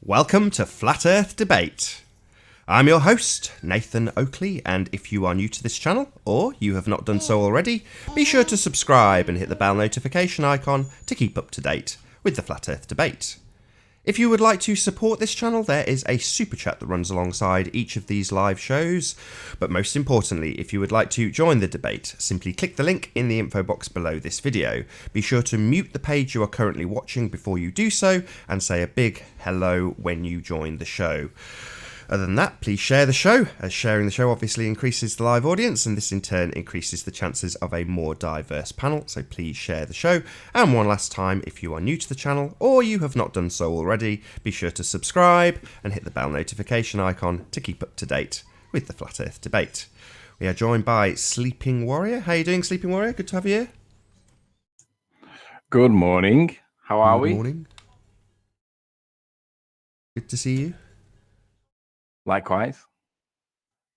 Welcome to Flat Earth Debate. I'm your host, Nathan Oakley, and if you are new to this channel, or you have not done so already, be sure to subscribe and hit the bell notification icon to keep up to date with the Flat Earth Debate. If you would like to support this channel, there is a super chat that runs alongside each of these live shows. But most importantly, if you would like to join the debate, simply click the link in the info box below this video. Be sure to mute the page you are currently watching before you do so, and say a big hello when you join the show. Other than that, please share the show, as sharing the show obviously increases the live audience, and this in turn increases the chances of a more diverse panel, so please share the show. And one last time, if you are new to the channel, or you have not done so already, be sure to subscribe and hit the bell notification icon to keep up to date with the Flat Earth Debate. We are joined by Sleeping Warrior. How are you doing, Sleeping Warrior? Good to have you here. Good morning. How are we? Good morning. Good to see you. Likewise.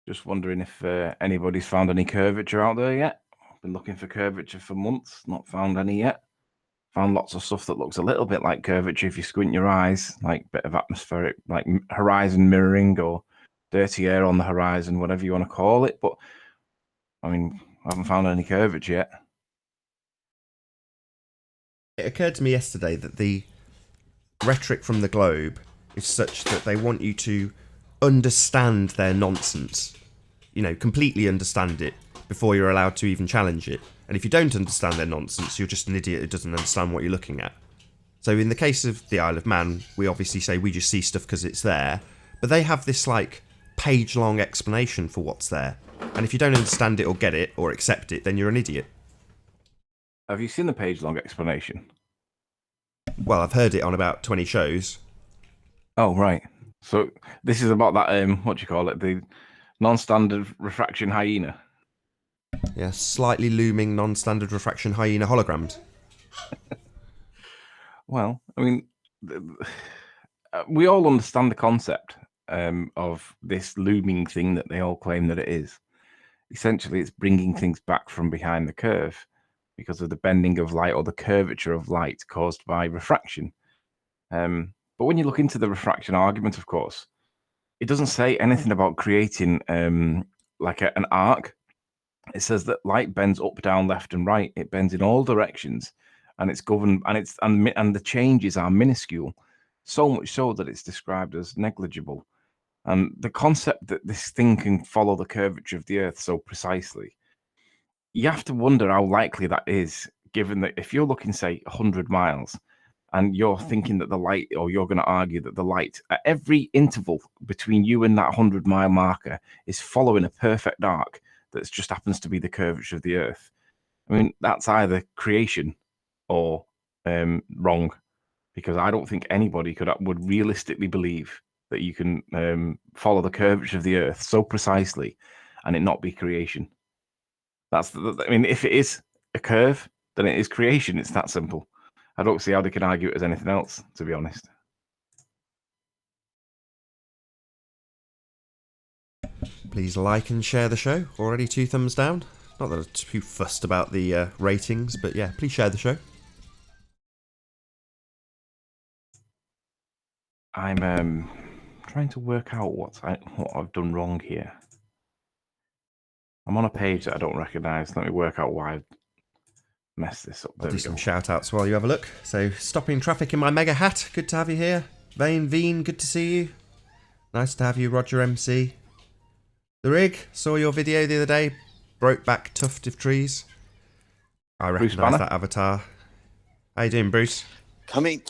Just wondering if anybody's found any curvature out there yet. Been looking for curvature for months, not found any yet. Found lots of stuff that looks a little bit like curvature if you squint your eyes, like a bit of atmospheric, like horizon mirroring or dirty air on the horizon, whatever you want to call it. But I mean, I haven't found any curvature yet. It occurred to me yesterday that the rhetoric from the Globe is such that they want you to understand their nonsense, completely understand it before you're allowed to even challenge it. And if you don't understand their nonsense, you're just an idiot who doesn't understand what you're looking at. So in the case of the Isle of Man, we obviously say we just see stuff because it's there, but they have this page-long explanation for what's there. And if you don't understand it or get it or accept it, then you're an idiot. Have you seen the page-long explanation? Well, I've heard it on about 20 shows. Oh, right. So this is about that, what do you call it? The non-standard refraction hyena. Yeah, slightly looming non-standard refraction hyena holograms. Well, I mean, we all understand the concept of this looming thing that they all claim that it is. Essentially, it's bringing things back from behind the curve because of the bending of light or the curvature of light caused by refraction. But when you look into the refraction argument, of course, it doesn't say anything about creating an arc. It says that light bends up, down, left, and right. It bends in all directions, and it's governed, and the changes are minuscule, so much so that it's described as negligible. And the concept that this thing can follow the curvature of the Earth so precisely, you have to wonder how likely that is, given that if you're looking, say, 100 miles, and you're thinking that the light, or you're going to argue that the light at every interval between you and that 100-mile marker is following a perfect arc that just happens to be the curvature of the Earth. I mean, that's either creation or wrong, because I don't think anybody would realistically believe that you can follow the curvature of the Earth so precisely and it not be creation. I mean, if it is a curve, then it is creation. It's that simple. I don't see how they can argue it as anything else, to be honest. Please like and share the show. Already 2 thumbs down. Not that I'm too fussed about the ratings, but yeah, please share the show. I'm trying to work out what I've done wrong here. I'm on a page that I don't recognise. Let me work out why I've messed this up. I'll do some shout outs while you have a look. So, stopping traffic in my mega hat. Good to have you here. Veen, good to see you. Nice to have you, Roger MC. The Rig, saw your video the other day. Broke back tuft of trees. I recognise that avatar. How you doing, Bruce? Coming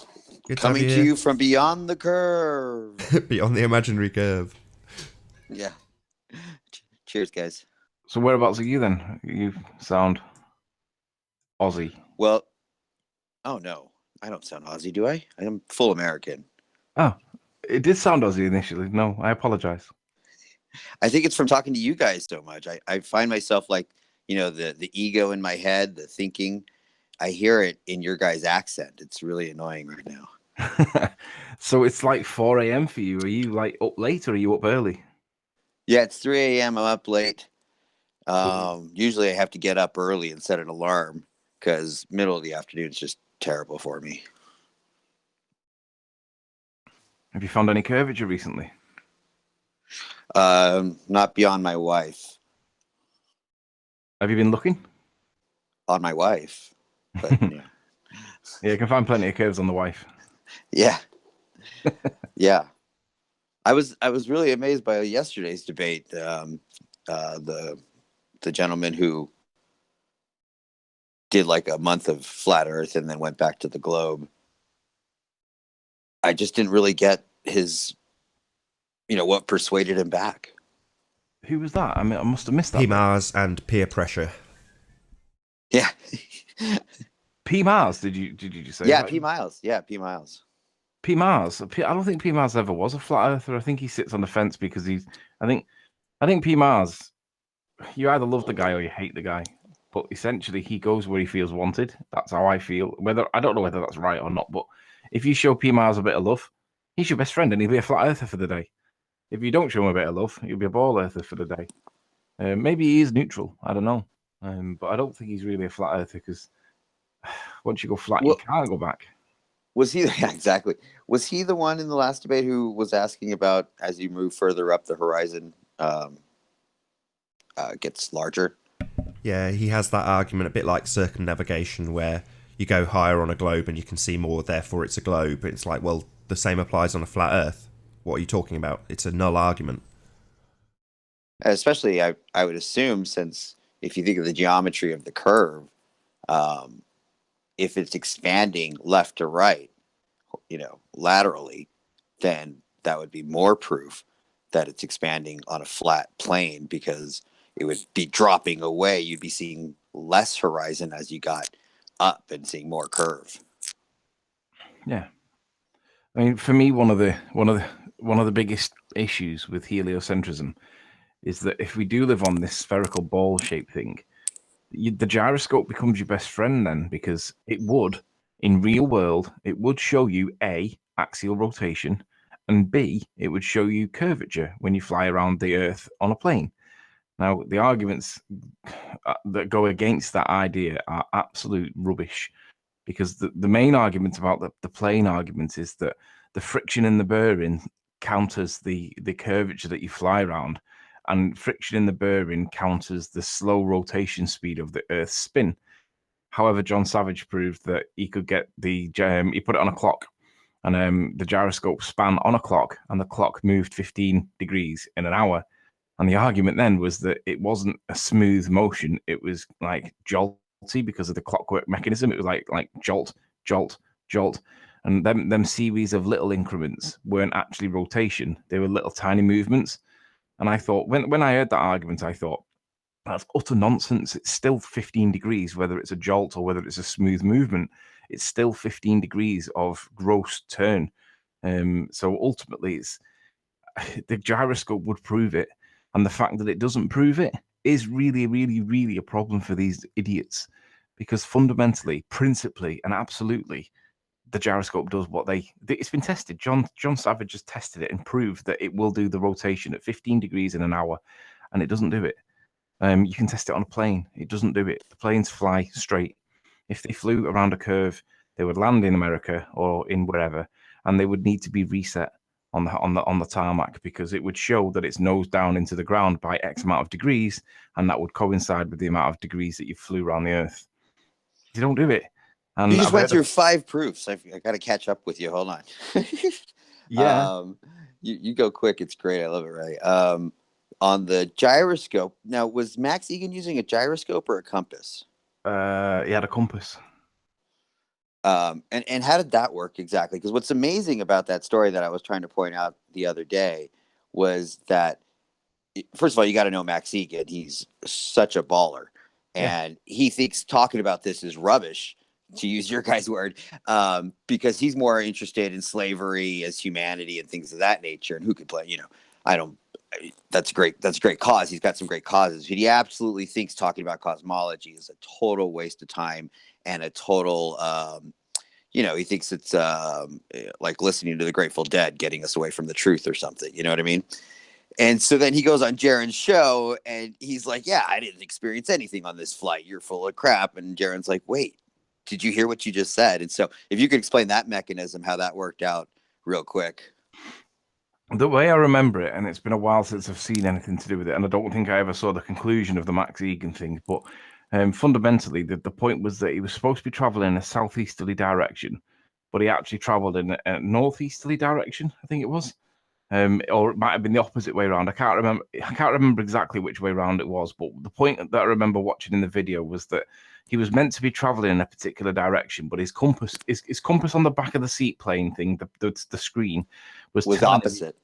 to you from beyond the curve. Beyond the imaginary curve. Yeah. Cheers, guys. So whereabouts are you then? You sound Aussie. Well, oh no, I don't sound Aussie, do I? I am full American. Oh, it did sound Aussie initially. No, I apologize. I think it's from talking to you guys so much. I find myself the ego in my head, the thinking. I hear it in your guys' accent. It's really annoying right now. So it's like 4 a.m. for you. Are you up late or are you up early? Yeah, it's 3 a.m. I'm up late. Usually I have to get up early and set an alarm because middle of the afternoon is just terrible for me. Have you found any curvature recently? Not beyond my wife. Have you been looking? On my wife, but yeah, Yeah, you can find plenty of curves on the wife. yeah, yeah. I was really amazed by yesterday's debate. The gentleman who did like a month of flat Earth and then went back to the globe. I just didn't really get his, what persuaded him back. Who was that? I mean, I must have missed that. PMARS and peer pressure. Yeah, P Mars, did you just say? yeah, P Miles. Yeah, P Miles. P Mars. I don't think P Mars ever was a flat earther. I think he sits on the fence because I think P Mars. You either love the guy or you hate the guy. But essentially, he goes where he feels wanted. That's how I feel. I don't know whether that's right or not, but if you show P Mars a bit of love, he's your best friend and he'll be a flat earther for the day. If you don't show him a bit of love, he'll be a ball earther for the day. Maybe he is neutral. I don't know. But I don't think he's really a flat earther because once you go flat, you can't go back. Was he? Yeah, exactly. Was he the one in the last debate who was asking about as you move further up the horizon, gets larger? Yeah, he has that argument a bit like circumnavigation, where you go higher on a globe and you can see more, therefore it's a globe. It's like, well, the same applies on a flat Earth. What are you talking about? It's a null argument. Especially, I would assume, since if you think of the geometry of the curve, if it's expanding left to right, laterally, then that would be more proof that it's expanding on a flat plane, because it would be dropping away. You'd be seeing less horizon as you got up and seeing more curve. Yeah. I mean, for me, one of the biggest issues with heliocentrism is that if we do live on this spherical ball-shaped thing, the gyroscope becomes your best friend then, because it would, in real world, it would show you A, axial rotation, and B, it would show you curvature when you fly around the Earth on a plane. Now, the arguments that go against that idea are absolute rubbish, because the main argument about the plane argument is that the friction in the bearing counters the curvature that you fly around, and friction in the bearing counters the slow rotation speed of the Earth's spin. However, John Savage proved that he could get he put it on a clock, and the gyroscope span on a clock, and the clock moved 15 degrees in an hour. And the argument then was that it wasn't a smooth motion; it was like jolty because of the clockwork mechanism. It was like jolt, jolt, jolt, and them series of little increments weren't actually rotation; they were little tiny movements. And I thought, when I heard that argument, I thought, that's utter nonsense. It's still 15 degrees, whether it's a jolt or whether it's a smooth movement. It's still 15 degrees of gross turn. So ultimately, the gyroscope would prove it. And the fact that it doesn't prove it is really, really, really a problem for these idiots. Because fundamentally, principally, and absolutely, the gyroscope does what it's been tested. John Savage has tested it and proved that it will do the rotation at 15 degrees in an hour, and it doesn't do it. You can test it on a plane. It doesn't do it. The planes fly straight. If they flew around a curve, they would land in America or in wherever, and they would need to be reset on the tarmac, because it would show that it's nose down into the ground by X amount of degrees, and that would coincide with the amount of degrees that you flew around the Earth. They don't do it. And you just went through 5 proofs. I got to catch up with you. Hold on. Yeah. You go quick. It's great. I love it. Right. On the gyroscope. Now, was Max Egan using a gyroscope or a compass? He had a compass. And how did that work exactly? Because what's amazing about that story that I was trying to point out the other day was that, first of all, you got to know Max Egan. He's such a baller. And he thinks talking about this is rubbish, to use your guys' word, because he's more interested in slavery as humanity and things of that nature. And who could play, that's great. That's a great cause. He's got some great causes. But he absolutely thinks talking about cosmology is a total waste of time and a total, he thinks it's like listening to the Grateful Dead, getting us away from the truth or something. You know what I mean? And so then he goes on Jaron's show and he's like, yeah, I didn't experience anything on this flight. You're full of crap. And Jaron's like, wait, did you hear what you just said? And so if you could explain that mechanism, how that worked out real quick. The way I remember it, and it's been a while since I've seen anything to do with it, and I don't think I ever saw the conclusion of the Max Egan thing, but fundamentally, the point was that he was supposed to be traveling in a southeasterly direction, but he actually traveled in a northeasterly direction, I think it was. Or it might have been the opposite way around. I can't remember exactly which way around it was, but the point that I remember watching in the video was that he was meant to be traveling in a particular direction, but his compass on the back of the seat plane thing, the screen, was opposite.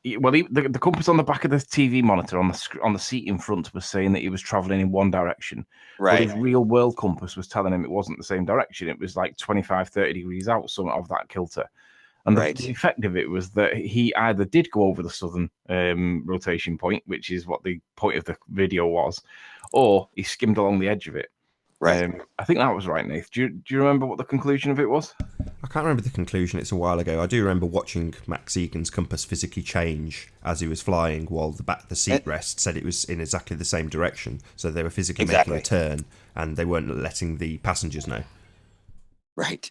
The compass on the back of the TV monitor on the seat in front was saying that he was traveling in one direction. Right. But his real world compass was telling him it wasn't the same direction. It was like 25, 30 degrees out, some of that kilter. And the effect of it was that he either did go over the southern rotation point, which is what the point of the video was, or he skimmed along the edge of it. Right. I think that was right, Nath. Do you remember what the conclusion of it was? I can't remember the conclusion. It's a while ago. I do remember watching Max Egan's compass physically change as he was flying, while the seat rest said it was in exactly the same direction. So they were physically making a turn, and they weren't letting the passengers know. Right.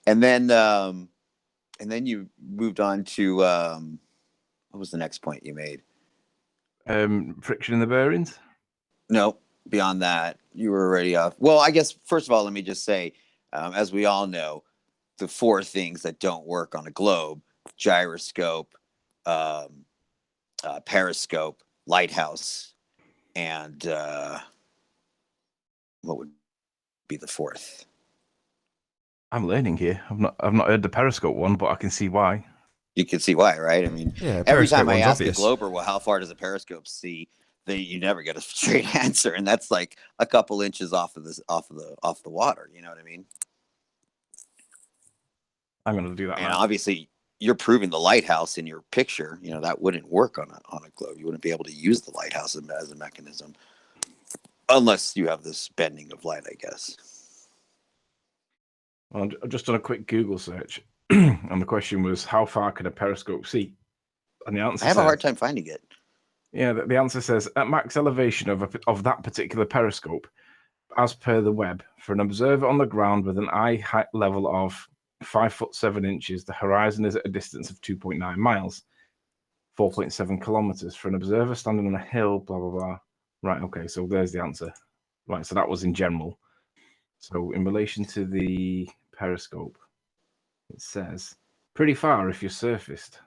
And then you moved on to what was the next point you made? Friction in the bearings? No, beyond that, you were already off. Well, I guess first of all, let me just say, as we all know, the 4 things that don't work on a globe: gyroscope, periscope, lighthouse, and what would be the 4th? I'm learning here. I've not heard the periscope one, but I can see why. You can see why, right? I mean, every time I ask a glober, well, how far does a periscope see? You never get a straight answer, and that's like a couple inches off the water. You know what I mean? I'm going to do that. And obviously, you're proving the lighthouse in your picture. You know that wouldn't work on a globe. You wouldn't be able to use the lighthouse as a mechanism unless you have this bending of light, I guess. Well, I've just done a quick Google search, and the question was, how far can a periscope see? And the answer I have a hard time finding it. Yeah, the answer says, at max elevation of that particular periscope, as per the web, for an observer on the ground with an eye height level of 5'7" the horizon is at a distance of 2.9 miles, 4.7 kilometers. For an observer standing on a hill, blah, blah, blah. Right, okay, so there's the answer. Right, so that was in general. So in relation to the periscope, it says, pretty far if you're surfaced.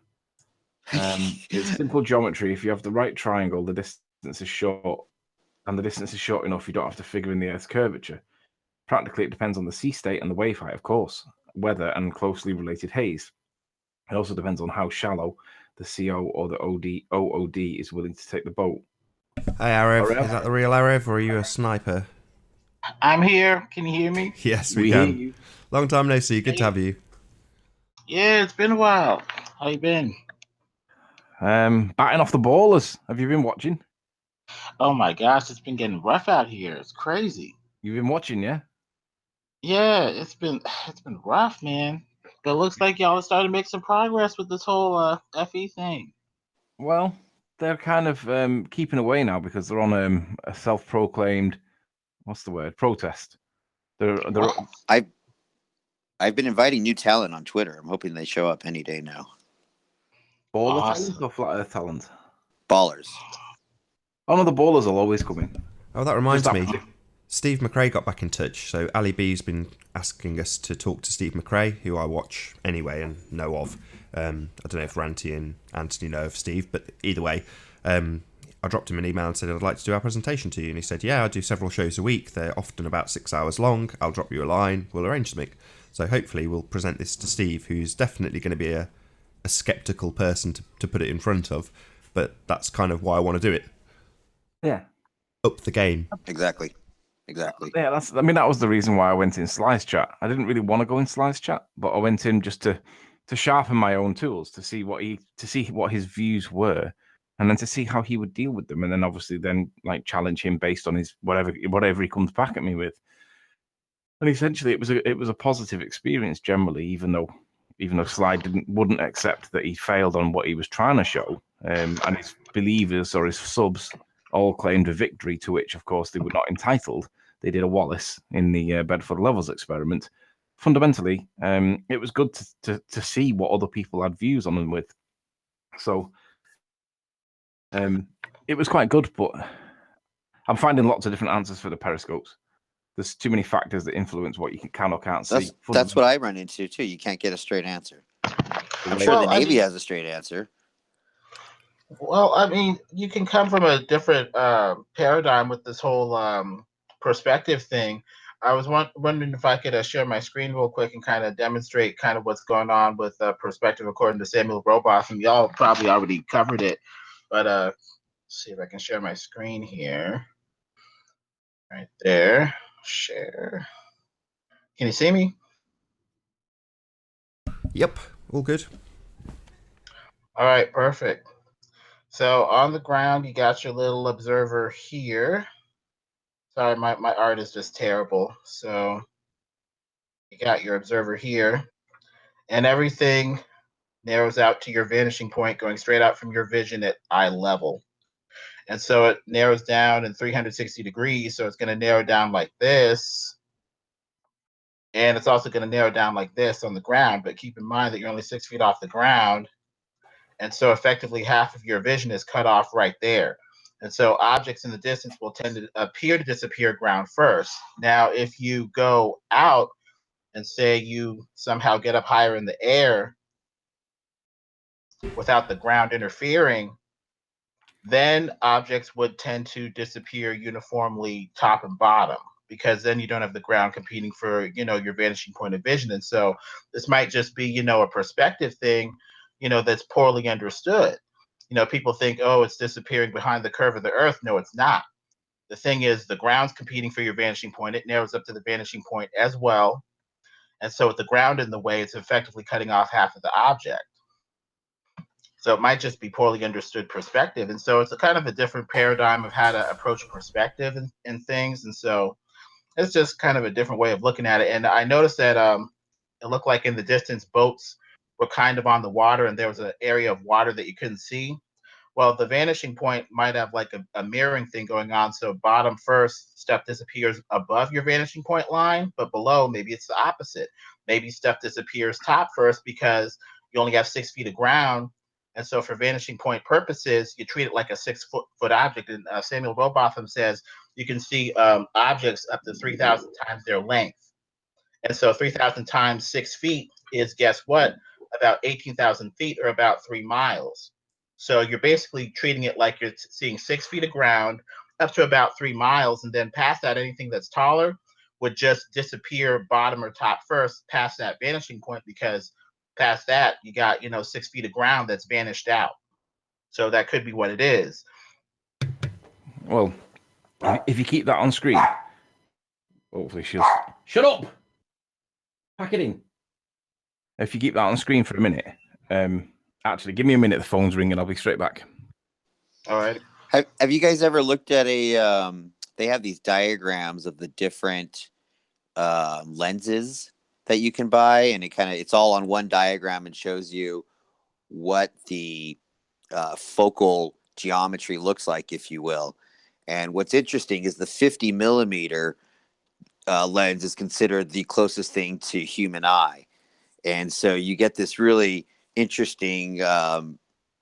It's simple geometry. If you have the right triangle, the distance is short, and the distance is short enough, you don't have to figure in the Earth's curvature. Practically, it depends on the sea state and the wave height, of course, weather, and closely related haze. It also depends on how shallow the CO or the OOD is willing to take the boat. Hey, Arev. Is that the real Arev, or are you a sniper? I'm here. Can you hear me? Yes, we can. Hear you. Long time no see. Good to have you. Yeah, it's been a while. How you been? Batting off the ballers. Have you been watching? Oh my gosh, it's been getting rough out here. It's crazy. You've been watching, yeah? Yeah, it's been rough, man. But it looks like y'all are starting to make some progress with this whole FE thing. Well, they're kind of keeping away now because they're on a self-proclaimed, what's the word, protest. I've been inviting new talent on Twitter. I'm hoping they show up any day now. Baller talent or flat earth talent? Ballers. Oh no, the ballers will always come in. Oh, that reminds me. Steve McRae got back in touch. So Ali B's been asking us to talk to Steve McRae, who I watch anyway and know of. I don't know if Ranty and Anthony know of Steve, but either way, I dropped him an email and said, I'd like to do our presentation to you. And he said, yeah, I do several shows a week. They're often about 6 hours long. I'll drop you a line. We'll arrange something. So hopefully we'll present this to Steve, who's definitely going to be a skeptical person to put it in front of. But that's kind of why I want to do it. Yeah. Up the game. Exactly. Yeah, that was the reason why I went in Slice Chat. I didn't really want to go in Slice Chat, but I went in just to sharpen my own tools, to see what his views were, and then to see how he would deal with them, and then obviously like challenge him based on his whatever he comes back at me with. And essentially, it was a positive experience generally, even though Slide wouldn't accept that he failed on what he was trying to show, and his believers or his subs all claimed a victory, to which, of course, they were not entitled. They did a Wallace in the Bedford Levels experiment fundamentally, it was good to see what other people had views on them with. So it was quite good, but I'm finding lots of different answers for the periscopes. There's too many factors that influence what you can or can't see. That's what I run into too. You can't get a straight answer. I'm sure Well, the Navy has a straight answer. Well, I mean, you can come from a different paradigm with this whole perspective thing. I was wondering if I could share my screen real quick and kind of demonstrate kind of what's going on with perspective according to Samuel Robotham. Y'all probably already covered it, but see if I can share my screen here. Right there. Share. Can you see me? Yep, all good. All right, perfect. So on the ground, you got your little observer here. Sorry, my art is just terrible. So you got your observer here, and everything narrows out to your vanishing point going straight out from your vision at eye level. And so it narrows down in 360 degrees. So it's going to narrow down like this. And it's also going to narrow down like this on the ground. But keep in mind that you're only 6 feet off the ground. And so effectively half of your vision is cut off right there. And so objects in the distance will tend to appear to disappear ground first. Now, if you go out and say you somehow get up higher in the air without the ground interfering, then objects would tend to disappear uniformly top and bottom, because then you don't have the ground competing for, your vanishing point of vision. And so this might just be, a perspective thing, that's poorly understood. People think, oh, it's disappearing behind the curve of the earth. No, it's not. The thing is, the ground's competing for your vanishing point. It narrows up to the vanishing point as well. And so with the ground in the way, it's effectively cutting off half of the object. So it might just be poorly understood perspective. And so it's a kind of a different paradigm of how to approach perspective and things. And so it's just kind of a different way of looking at it. And I noticed that it looked like in the distance, boats were kind of on the water and there was an area of water that you couldn't see. Well, the vanishing point might have like a mirroring thing going on. So bottom first, stuff disappears above your vanishing point line, but below, maybe it's the opposite. Maybe stuff disappears top first because you only have 6 feet of ground. And so for vanishing point purposes, you treat it like a 6 foot object. And Samuel Robotham says you can see objects up to 3,000 times their length. And so 3,000 times 6 feet is, guess what, about 18,000 feet or about 3 miles. So you're basically treating it like you're seeing 6 feet of ground up to about 3 miles. And then past that, anything that's taller would just disappear bottom or top first past that vanishing point, because past that, you got, 6 feet of ground that's vanished out. So that could be what it is. Well, if you keep that on screen, hopefully she'll... Shut up! Pack it in. If you keep that on screen for a minute, actually, give me a minute, the phone's ringing, I'll be straight back. All right. Have you guys ever looked at they have these diagrams of the different lenses that you can buy, and it's all on one diagram and shows you what the focal geometry looks like, if you will. And what's interesting is the 50 millimeter lens is considered the closest thing to human eye. And so you get this really interesting,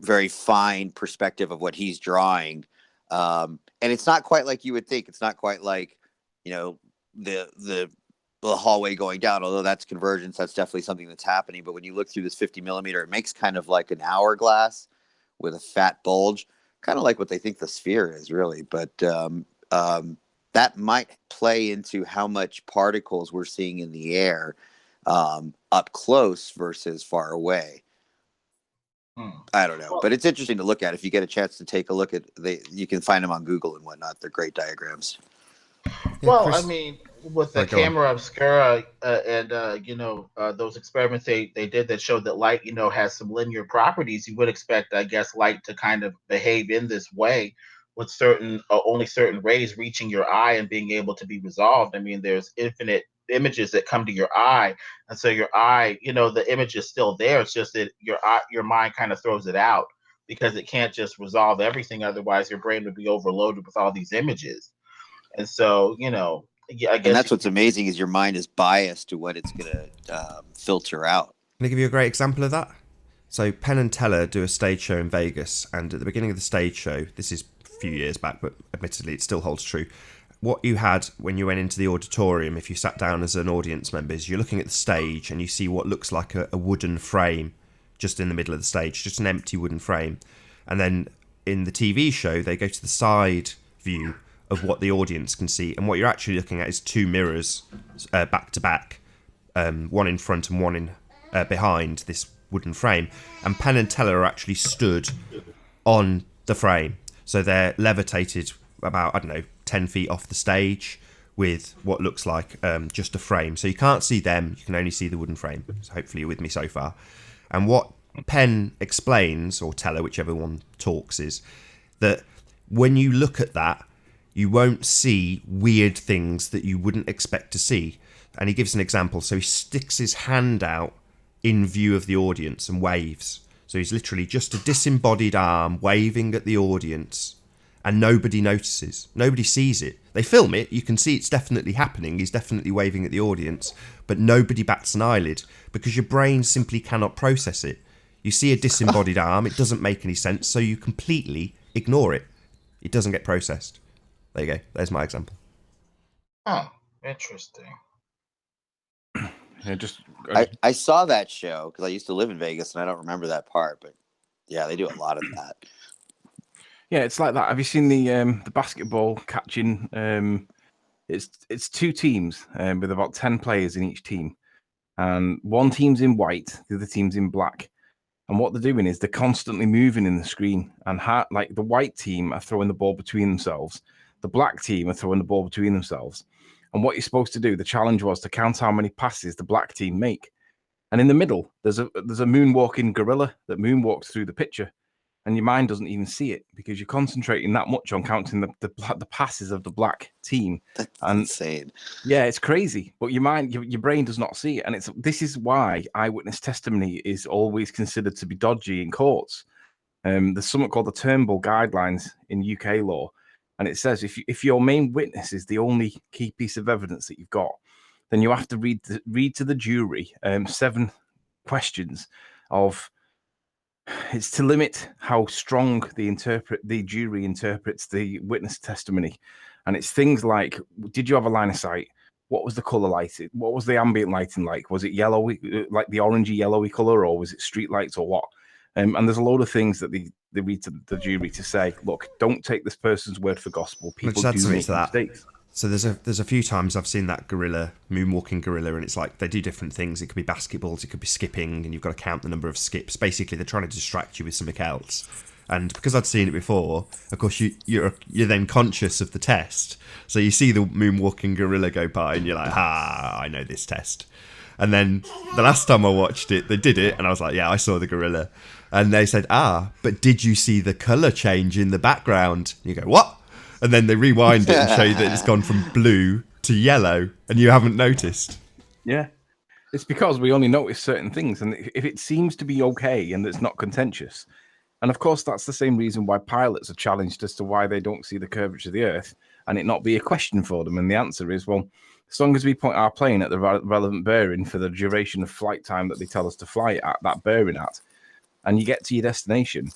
very fine perspective of what he's drawing. And it's not quite like you would think. It's not quite like, the hallway going down, although that's convergence. That's definitely something that's happening. But when you look through this 50 millimeter, it makes kind of like an hourglass with a fat bulge, kind of like what they think the sphere is, really. But that might play into how much particles we're seeing in the air up close versus far away. I don't know, but it's interesting to look at. If you get a chance to take a look at, you can find them on Google and whatnot. They're great diagrams. Well, Chris, I mean, with the camera obscura and those experiments they did that showed that light, has some linear properties, you would expect, I guess, light to kind of behave in this way, with only certain rays reaching your eye and being able to be resolved. I mean, there's infinite images that come to your eye, and so your eye, the image is still there. It's just that your mind kind of throws it out because it can't just resolve everything. Otherwise, your brain would be overloaded with all these images. And so, Yeah, I guess. And that's what's amazing is your mind is biased to what it's going to filter out. Can I give you a great example of that? So Penn and Teller do a stage show in Vegas, and at the beginning of the stage show, this is a few years back, but admittedly it still holds true. What you had when you went into the auditorium, if you sat down as an audience member, is you're looking at the stage and you see what looks like a wooden frame just in the middle of the stage, just an empty wooden frame. And then in the TV show, they go to the side view of what the audience can see, and what you're actually looking at is two mirrors back to back, one in front and one in behind this wooden frame. And Penn and Teller are actually stood on the frame, so they're levitated about, I don't know, 10 feet off the stage with what looks like just a frame. So you can't see them, you can only see the wooden frame. So hopefully you're with me so far. And what Penn explains, or Teller, whichever one talks, is that when you look at that, you won't see weird things that you wouldn't expect to see. And he gives an example. So he sticks his hand out in view of the audience and waves. So he's literally just a disembodied arm waving at the audience, and nobody notices. Nobody sees it. They film it. You can see it's definitely happening. He's definitely waving at the audience, but nobody bats an eyelid because your brain simply cannot process it. You see a disembodied arm. It doesn't make any sense, so you completely ignore it. It doesn't get processed. There you go. There's my example. Oh, interesting. Yeah, I saw that show because I used to live in Vegas and I don't remember that part, but yeah, they do a lot of that. Yeah, it's like that. Have you seen the basketball catching? It's two teams with about 10 players in each team, and one team's in white, the other team's in black. And what they're doing is they're constantly moving in the screen, and like the white team are throwing the ball between themselves, the black team are throwing the ball between themselves. And what you're supposed to do, the challenge was to count how many passes the black team make. And in the middle, there's a moonwalking gorilla that moonwalks through the picture, and your mind doesn't even see it because you're concentrating that much on counting the passes of the black team. That's insane. Yeah, it's crazy, but your mind, your brain does not see it, and this is why eyewitness testimony is always considered to be dodgy in courts. There's something called the Turnbull Guidelines in UK law, and it says if your main witness is the only key piece of evidence that you've got, then you have to read to the jury 7 questions of. It's to limit how strong the jury interprets the witness testimony, and it's things like: did you have a line of sight? What was the color lighting? What was the ambient lighting like? Was it yellowy, like the orangey yellowy color, or was it street lights, or what? And there's a load of things that they read to the jury to say, look, don't take this person's word for gospel. People do make mistakes. So there's a few times I've seen that gorilla, moonwalking gorilla, and it's like they do different things. It could be basketballs, it could be skipping, and you've got to count the number of skips. Basically, they're trying to distract you with something else. And because I'd seen it before, of course, you're then conscious of the test. So you see the moonwalking gorilla go by, and you're like, I know this test. And then the last time I watched it, they did it, and I was like, yeah, I saw the gorilla. And they said, but did you see the colour change in the background? And you go, what? And then they rewind it and show you that it's gone from blue to yellow, and you haven't noticed. Yeah. It's because we only notice certain things, and if it seems to be okay and it's not contentious. And of course, that's the same reason why pilots are challenged as to why they don't see the curvature of the Earth and it not be a question for them. And the answer is, well, as long as we point our plane at the relevant bearing for the duration of flight time that they tell us to fly at that bearing at, and you get to your destination,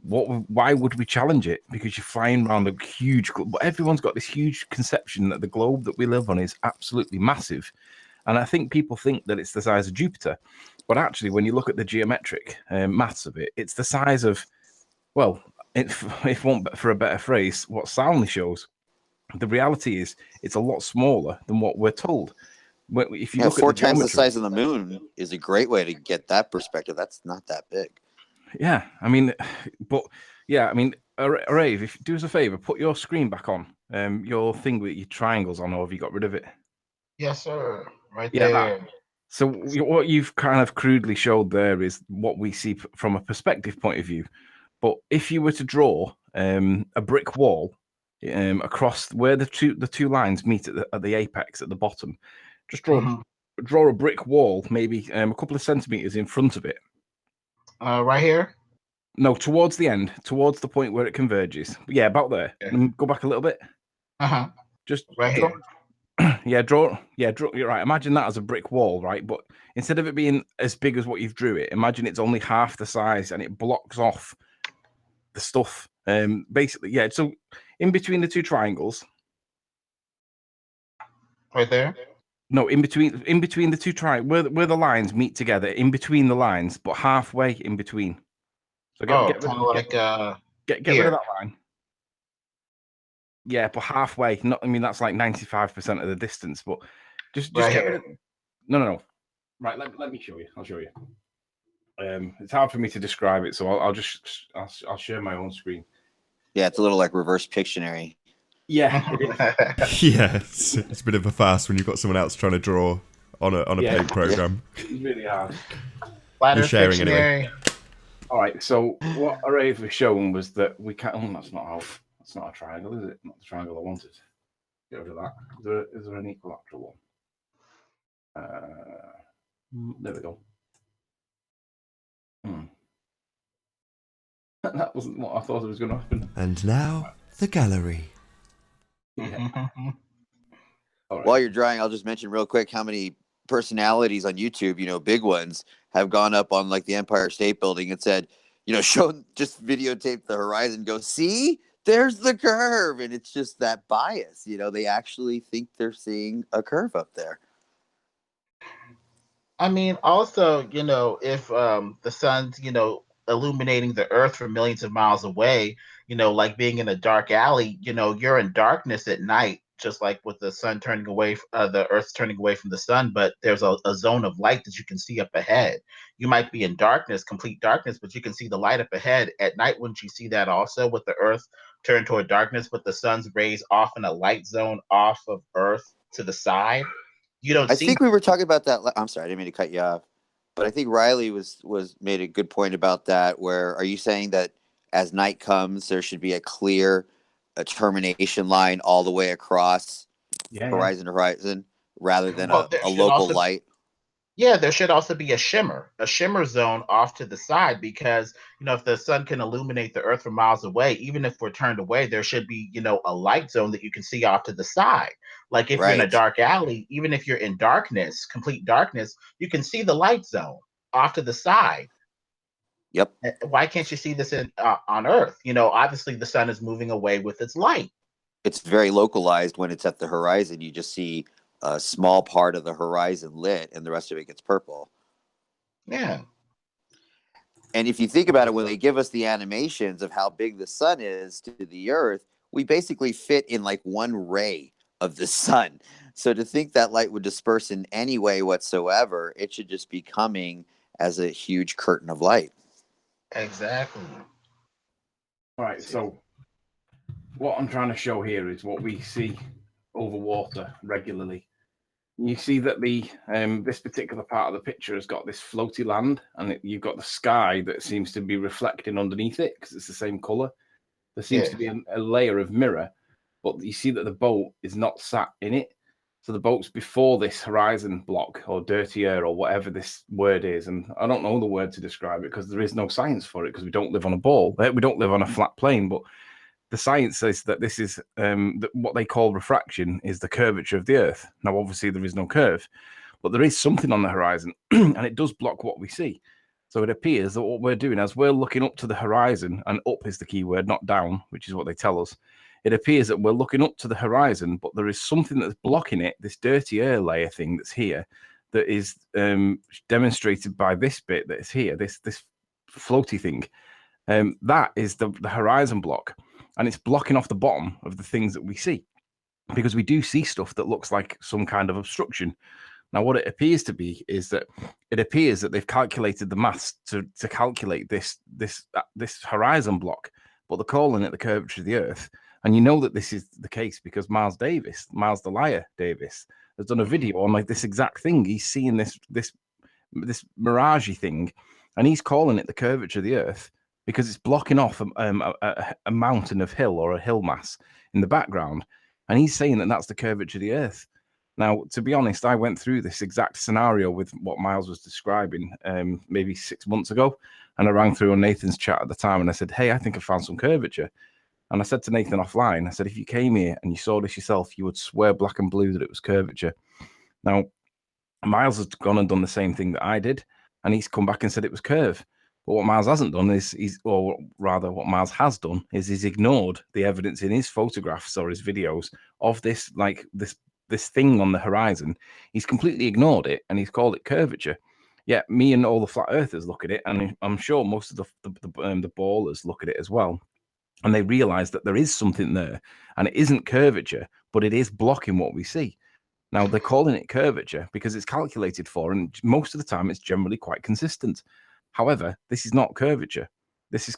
why would we challenge it? Because you're flying around a huge globe. Everyone's got this huge conception that the globe that we live on is absolutely massive. And I think people think that it's the size of Jupiter. But actually, when you look at the geometric maths of it, it's the size of, well, if want for a better phrase, what Soundly shows. The reality is it's a lot smaller than what we're told. If you look 4 at the times the geometry, size of the moon is a great way to get that perspective. That's not that big. Yeah, I mean, but yeah, I mean, Rave, if do us a favor, put your screen back on, your thing with your triangles on, or have you got rid of it? Yes, sir. Right there. So what you've kind of crudely showed there is what we see from a perspective point of view. But if you were to draw a brick wall across where the two lines meet at the apex at the bottom, just draw a brick wall, maybe a couple of centimeters in front of it. Right here? No, towards the end, towards the point where it converges. Yeah, about there. Yeah. Go back a little bit. Uh-huh. Just right draw, here. draw. You're right. Imagine that as a brick wall, right? But instead of it being as big as what you've drew it, imagine it's only half the size and it blocks off the stuff. Basically, yeah. So in between the two triangles, Right there. no, in between the two triangles, where the lines meet together, in between the lines, but halfway in between. So Kind of like get rid here. of that line. Yeah, but halfway. Not. I mean, that's like 95% of the distance. But just Right get here. rid of. No. Right. Let me show you. I'll show you. It's hard for me to describe it, so I'll share my own screen. Yeah, it's a little like reverse Pictionary. Yeah, it is. Yeah, it's a bit of a farce when you've got someone else trying to draw on a paint program. It's really hard. You're sharing anyway. All right. So what Array was shown was that we can't. Oh, that's not a triangle, is it? Not the triangle I wanted. Get rid of that. Is there an equilateral one? There we go. That wasn't what I thought it was going to happen. And now the gallery. Yeah. Right. While you're drawing, I'll just mention real quick how many personalities on YouTube, big ones, have gone up on like the Empire State Building and said, just videotape the horizon, go, see, there's the curve. And it's just that bias, they actually think they're seeing a curve up there. I mean, also, if the sun's, illuminating the earth from millions of miles away, like being in a dark alley, you're in darkness at night, just like with the sun turning away, the earth's turning away from the sun, but there's a zone of light that you can see up ahead. You might be in darkness, complete darkness, but you can see the light up ahead. At night, wouldn't you see that also with the earth turned toward darkness, but the sun's rays off in a light zone off of earth to the side? You don't I see. think we were talking about that. I'm sorry, I didn't mean to cut you off. But I think Riley was made a good point about that. Where are you saying that as night comes, there should be a termination line all the way across horizon to horizon, rather than a local light? Yeah, there should also be a shimmer zone off to the side, because if the sun can illuminate the earth from miles away, even if we're turned away, there should be a light zone that you can see off to the side. Like if you're in a dark alley, even if you're in darkness, complete darkness, you can see the light zone off to the side. Yep. Why can't you see this on Earth? Obviously the sun is moving away with its light. It's very localized. When it's at the horizon, you just see a small part of the horizon lit and the rest of it gets purple. Yeah. And if you think about it, when they give us the animations of how big the sun is to the earth, we basically fit in like one ray of the sun. So to think that light would disperse in any way whatsoever, it should just be coming as a huge curtain of light. Exactly. All right. So what I'm trying to show here is what we see over water regularly. You see that the this particular part of the picture has got this floaty land, and you've got the sky that seems to be reflecting underneath it because it's the same color. There seems to be a layer of mirror, but you see that the boat is not sat in it. So the boat's before this horizon block or dirty air or whatever this word is. And I don't know the word to describe it because there is no science for it, because we don't live on a ball. We don't live on a flat plane, but the science says that this is what they call refraction is the curvature of the earth. Now, obviously, there is no curve, but there is something on the horizon and it does block what we see. So it appears that what we're doing as we're looking up to the horizon, and up is the key word, not down, which is what they tell us. It appears that we're looking up to the horizon, but there is something that's blocking it, this dirty air layer thing that's here, that is demonstrated by this bit that is here, this floaty thing. That is the horizon block. And it's blocking off the bottom of the things that we see, because we do see stuff that looks like some kind of obstruction. Now, what it appears to be is that they've calculated the maths to calculate this horizon block, but they're calling it the curvature of the earth. And you know that this is the case because Miles the Liar Davis, has done a video on like this exact thing. He's seeing this mirage thing, and he's calling it the curvature of the earth, because it's blocking off a mountain of hill or a hill mass in the background. And he's saying that that's the curvature of the earth. Now, to be honest, I went through this exact scenario with what Miles was describing maybe 6 months ago. And I rang through on Nathan's chat at the time and I said, hey, I think I found some curvature. And I said to Nathan offline, I said, if you came here and you saw this yourself, you would swear black and blue that it was curvature. Now, Miles has gone and done the same thing that I did, and he's come back and said it was curve. But what Miles hasn't done is, or rather, what Miles has done is he's ignored the evidence in his photographs or his videos of this, like this thing on the horizon. He's completely ignored it, and he's called it curvature. Yet me and all the flat earthers look at it, and I'm sure most of the ballers look at it as well, and they realize that there is something there, and it isn't curvature, but it is blocking what we see. Now, they're calling it curvature because it's calculated for, and most of the time it's generally quite consistent. However, this is not curvature. This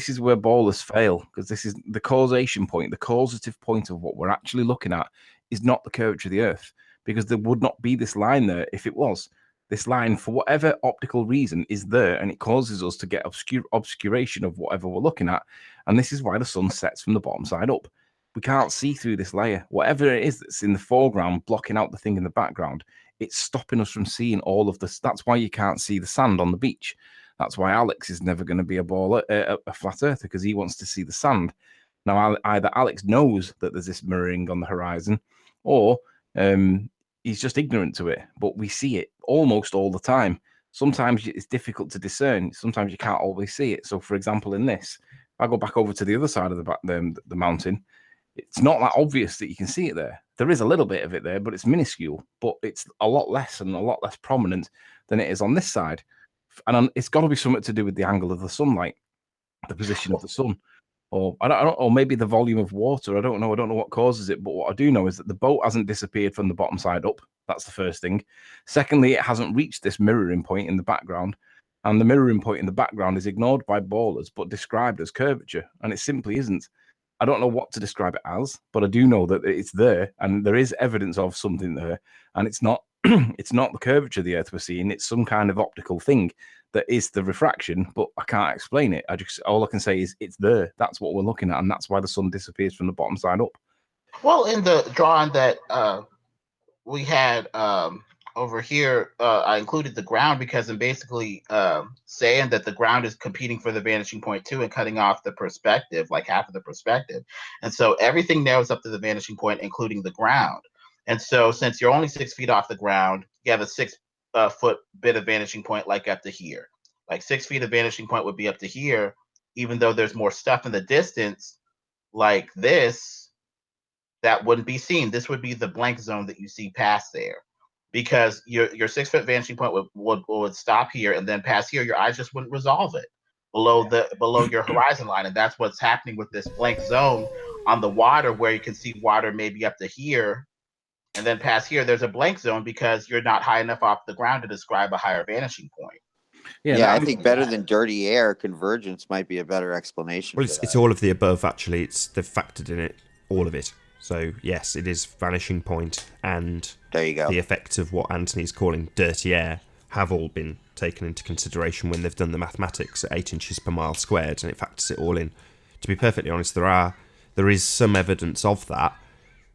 is where ballers fail, because this is the causation point, the causative point of what we're actually looking at is not the curvature of the Earth, because there would not be this line there if it was. This line, for whatever optical reason, is there, and it causes us to get obscuration of whatever we're looking at. And this is why the sun sets from the bottom side up. We can't see through this layer. Whatever it is that's in the foreground, blocking out the thing in the background, it's stopping us from seeing all of this. That's why you can't see the sand on the beach. That's why Alex is never going to be a flat earther, because he wants to see the sand. Now, either Alex knows that there's this mirroring on the horizon, or he's just ignorant to it. But we see it almost all the time. Sometimes it's difficult to discern. Sometimes you can't always see it. So, for example, in this, if I go back over to the other side of the mountain, it's not that obvious that you can see it there. There is a little bit of it there, but it's minuscule. But it's a lot less and a lot less prominent than it is on this side. And it's got to be something to do with the angle of the sunlight, the position of the sun, or I don't, or maybe the volume of water. I don't know. I don't know what causes it. But what I do know is that the boat hasn't disappeared from the bottom side up. That's the first thing. Secondly, it hasn't reached this mirroring point in the background. And the mirroring point in the background is ignored by ballers, but described as curvature. And it simply isn't. I don't know what to describe it as, but I do know that it's there, and there is evidence of something there, and it's not it's not the curvature of the Earth we're seeing. It's some kind of optical thing that is the refraction, but I can't explain it. All I can say is it's there. That's what we're looking at, and that's why the sun disappears from the bottom side up. Well, in the drawing that we had over here, I included the ground because I'm basically saying that the ground is competing for the vanishing point too and cutting off the perspective, like half of the perspective. And so everything narrows up to the vanishing point, including the ground. And so since you're only 6 feet off the ground, you have a 6 foot bit of vanishing point like up to here. Like 6 feet of vanishing point would be up to here, even though there's more stuff in the distance like this that wouldn't be seen. This would be the blank zone that you see past there. Because your 6 foot vanishing point would stop here and then pass here. Your eyes just wouldn't resolve it below your horizon line, and that's what's happening with this blank zone on the water, where you can see water maybe up to here, and then past here. There's a blank zone because you're not high enough off the ground to describe a higher vanishing point. Yeah, I think better than dirty air, convergence might be a better explanation. Well, it's all of the above. Actually, they've factored in it, all of it. So, yes, it is vanishing point, and there you go. The effects of what Anthony's calling dirty air have all been taken into consideration when they've done the mathematics at 8 inches per mile squared, and it factors it all in. To be perfectly honest, there is some evidence of that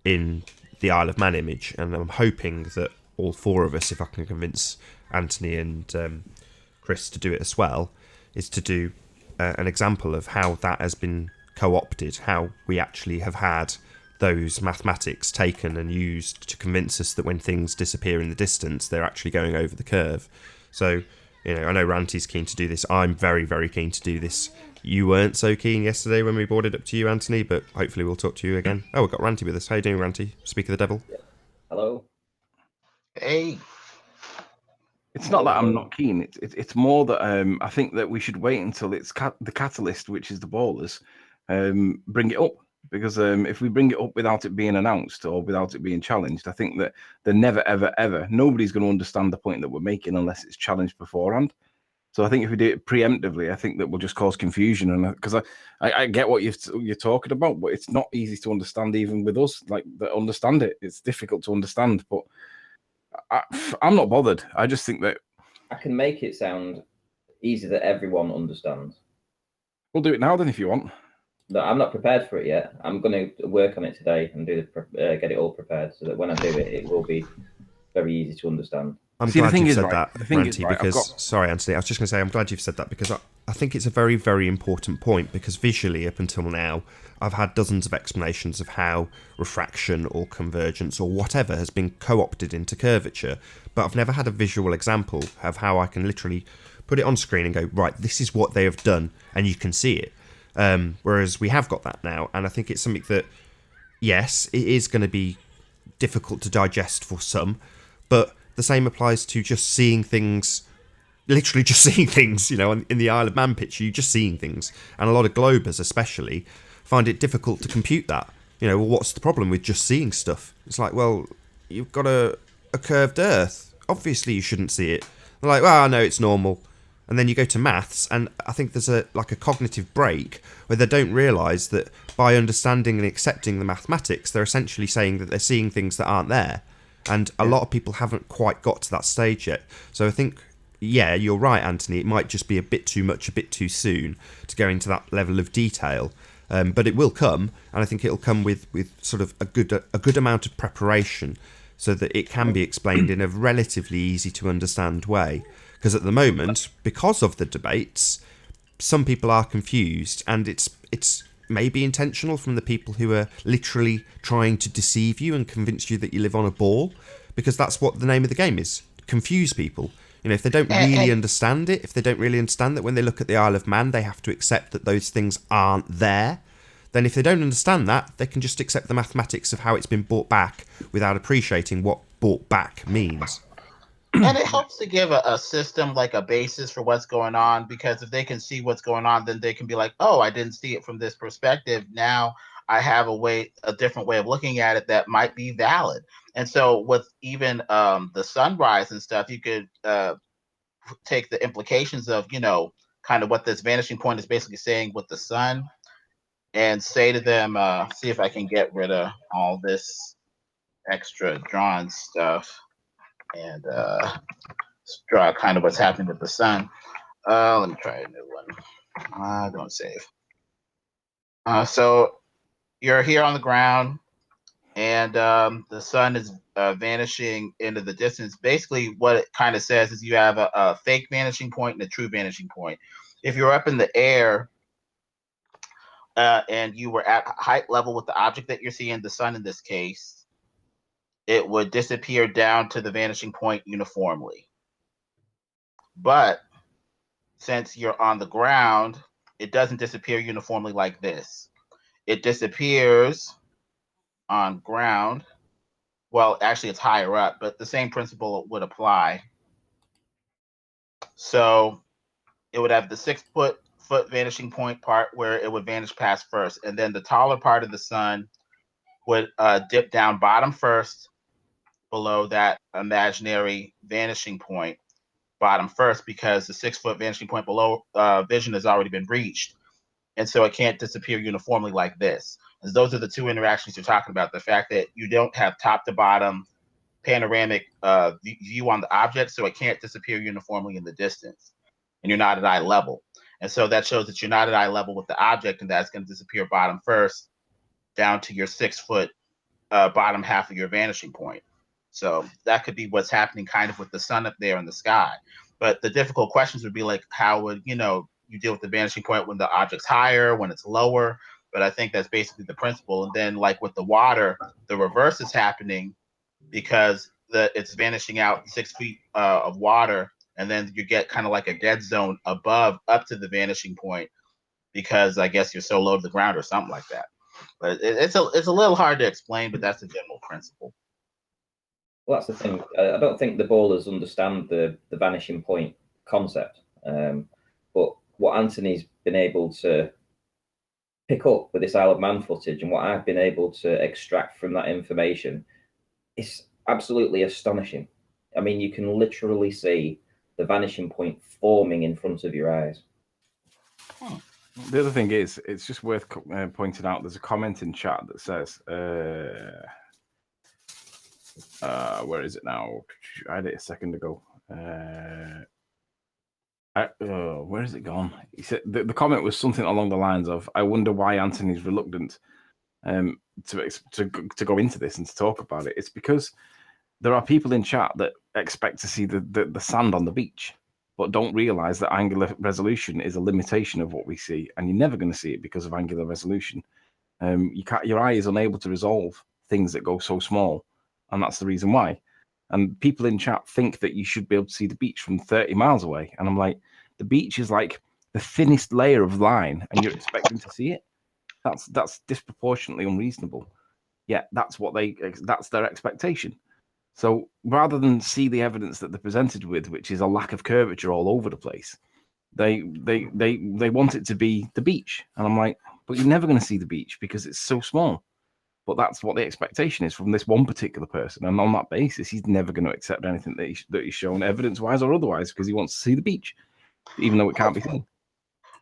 in the Isle of Man image, and I'm hoping that all four of us, if I can convince Anthony and Chris to do it as well, is to do an example of how that has been co-opted, how we actually have had those mathematics taken and used to convince us that when things disappear in the distance, they're actually going over the curve. So, I know Ranty's keen to do this. I'm very, very keen to do this. You weren't so keen yesterday when we brought it up to you, Anthony, but hopefully we'll talk to you again. Oh, we've got Ranty with us. How you doing, Ranty? Speak of the devil. Yeah. Hello. Hey. It's not that I'm not keen. It's more that I think that we should wait until it's the catalyst, which is the ballers, bring it up. Because if we bring it up without it being announced or without it being challenged, I think that they're never, ever, ever, nobody's going to understand the point that we're making unless it's challenged beforehand. So I think if we do it preemptively, I think that will just cause confusion. And because I get what you're talking about, but it's not easy to understand even with us, like, that understand it. It's difficult to understand, but I'm not bothered. I just think that I can make it sound easy that everyone understands. We'll do it now then if you want. No, I'm not prepared for it yet. I'm going to work on it today and get it all prepared so that when I do it, it will be very easy to understand. I'm See, the glad thing you've is, said right, that, the thing is, Ranty, right, I've because, got- sorry, Anthony, I was just going to say, I'm glad you've said that, because I think it's a very, very important point, because visually, up until now, I've had dozens of explanations of how refraction or convergence or whatever has been co-opted into curvature, but I've never had a visual example of how I can literally put it on screen and go, right, this is what they have done, and you can see it. Whereas we have got that now, and I think it's something that, yes, it is going to be difficult to digest for some, but the same applies to just seeing things, literally just seeing things, in the Isle of Man picture, you're just seeing things. And a lot of Globers especially find it difficult to compute that. Well, what's the problem with just seeing stuff? It's like, well, you've got a curved Earth. Obviously you shouldn't see it. They're like, well, no, it's normal. And then you go to maths, and I think there's a cognitive break where they don't realise that by understanding and accepting the mathematics, they're essentially saying that they're seeing things that aren't there. And a lot of people haven't quite got to that stage yet. So I think, yeah, you're right, Anthony. It might just be a bit too much, a bit too soon to go into that level of detail. But it will come, and I think it'll come with sort of a good amount of preparation, so that it can be explained in a relatively easy to understand way. Because at the moment, because of the debates, some people are confused, and it's maybe intentional from the people who are literally trying to deceive you and convince you that you live on a ball, because that's what the name of the game is: confuse people. If they don't really understand it, if they don't really understand that when they look at the Isle of Man, they have to accept that those things aren't there, then if they don't understand that, they can just accept the mathematics of how it's been brought back without appreciating what brought back means. And it helps to give a system like a basis for what's going on, because if they can see what's going on, then they can be like, oh, I didn't see it from this perspective. Now I have a different way of looking at it that might be valid. And so with even the sunrise and stuff, you could take the implications of, kind of what this vanishing point is basically saying with the sun, and say to them, see if I can get rid of all this extra drawn stuff and draw kind of what's happening with the sun. Let me try a new one. Don't save. So you're here on the ground, and the sun is vanishing into the distance. Basically, what it kind of says is you have a fake vanishing point and a true vanishing point. If you're up in the air and you were at height level with the object that you're seeing, the sun in this case, it would disappear down to the vanishing point uniformly. But since you're on the ground, it doesn't disappear uniformly like this. It disappears on ground. Well, actually, it's higher up, but the same principle would apply. So it would have the 6 foot vanishing point part where it would vanish past first, and then the taller part of the sun would dip down bottom first below that imaginary vanishing point bottom first, because the 6 foot vanishing point below vision has already been reached, and so it can't disappear uniformly like this. And those are the two interactions you're talking about: the fact that you don't have top to bottom panoramic view on the object, so it can't disappear uniformly in the distance, and you're not at eye level. And so that shows that you're not at eye level with the object, and that's going to disappear bottom first down to your 6 foot bottom half of your vanishing point. So that could be what's happening kind of with the sun up there in the sky. But the difficult questions would be like, how would you deal with the vanishing point when the object's higher, when it's lower? But I think that's basically the principle. And then like with the water, the reverse is happening, because it's vanishing out 6 feet of water, and then you get kind of like a dead zone above up to the vanishing point, because I guess you're so low to the ground or something like that. But it's a little hard to explain, but that's the general principle. Well, that's the thing. I don't think the ballers understand the vanishing point concept. But what Anthony's been able to pick up with this Isle of Man footage, and what I've been able to extract from that information, is absolutely astonishing. I mean, you can literally see the vanishing point forming in front of your eyes. The other thing is, it's just worth pointing out, there's a comment in chat that says, where is it now? I had it a second ago. Where is it gone? He said the comment was something along the lines of, I wonder why Anthony's reluctant to go into this and to talk about it. It's because there are people in chat that expect to see the sand on the beach, but don't realize that angular resolution is a limitation of what we see, and you're never going to see it because of angular resolution. Your eye is unable to resolve things that go so small, and that's the reason why. And people in chat think that you should be able to see the beach from 30 miles away, and I'm like, the beach is like the thinnest layer of line, and you're expecting to see it. That's disproportionately unreasonable. Yeah, that's their expectation. So rather than see the evidence that they're presented with, which is a lack of curvature all over the place, they want it to be the beach. And I'm like, but you're never going to see the beach because it's so small. But that's what the expectation is from this one particular person. And on that basis, he's never going to accept anything that he's shown evidence-wise or otherwise because he wants to see the beach, even though it can't be seen.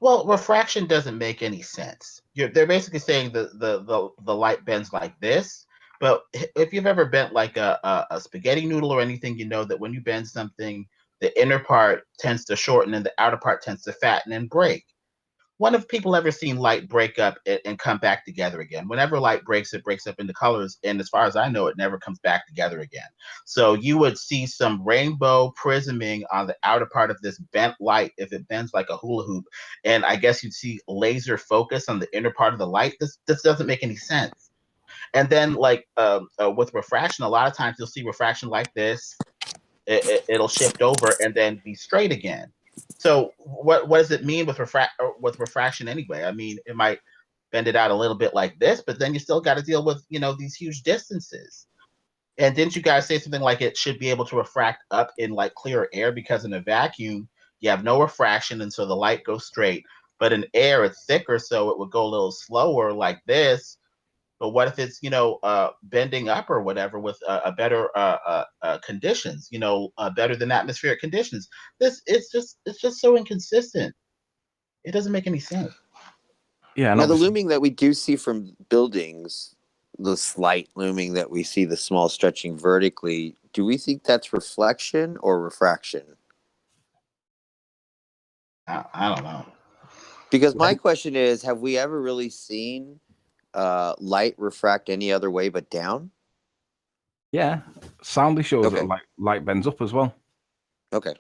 Well, refraction doesn't make any sense. They're basically saying the light bends like this. But if you've ever bent like a spaghetti noodle or anything, you know that when you bend something, the inner part tends to shorten and the outer part tends to fatten and break. When have people ever seen light break up and come back together again? Whenever light breaks, it breaks up into colors. And as far as I know, it never comes back together again. So you would see some rainbow prisming on the outer part of this bent light if it bends like a hula hoop. And I guess you'd see laser focus on the inner part of the light. This doesn't make any sense. And then with refraction, a lot of times you'll see refraction like this. It'll shift over and then be straight again. So what does it mean with refraction anyway? I mean, it might bend it out a little bit like this, but then you still got to deal with, these huge distances. And didn't you guys say something like it should be able to refract up in like clear air because in a vacuum you have no refraction and so the light goes straight, but in air it's thicker, so it would go a little slower like this. But what if it's bending up or whatever with a better conditions, better than atmospheric conditions? It's just so inconsistent. It doesn't make any sense. Yeah. Now the looming that we do see from buildings, the slight looming that we see, the small stretching vertically, do we think that's reflection or refraction? I don't know. Because my question is, have we ever really seen light refract any other way but down? Yeah, Soundly shows that light bends up as well. Okay.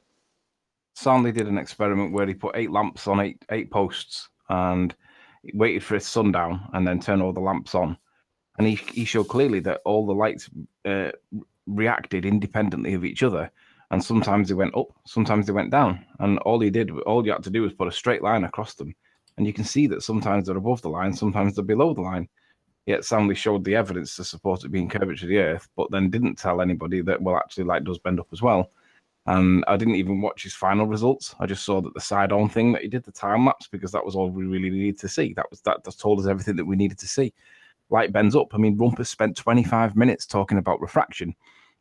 Soundly did an experiment where he put 8 lamps on eight posts and he waited for it sundown and then turned all the lamps on. And he showed clearly that all the lights reacted independently of each other. And sometimes they went up, sometimes they went down. And all you had to do was put a straight line across them. And you can see that sometimes they're above the line, sometimes they're below the line. Yet Soundly showed the evidence to support it being curvature of the Earth, but then didn't tell anybody that, well, actually light does bend up as well. And I didn't even watch his final results. I just saw that the side-on thing that he did, the time lapse, because that was all we really needed to see. That told us everything that we needed to see. Light bends up. I mean, Rumpus spent 25 minutes talking about refraction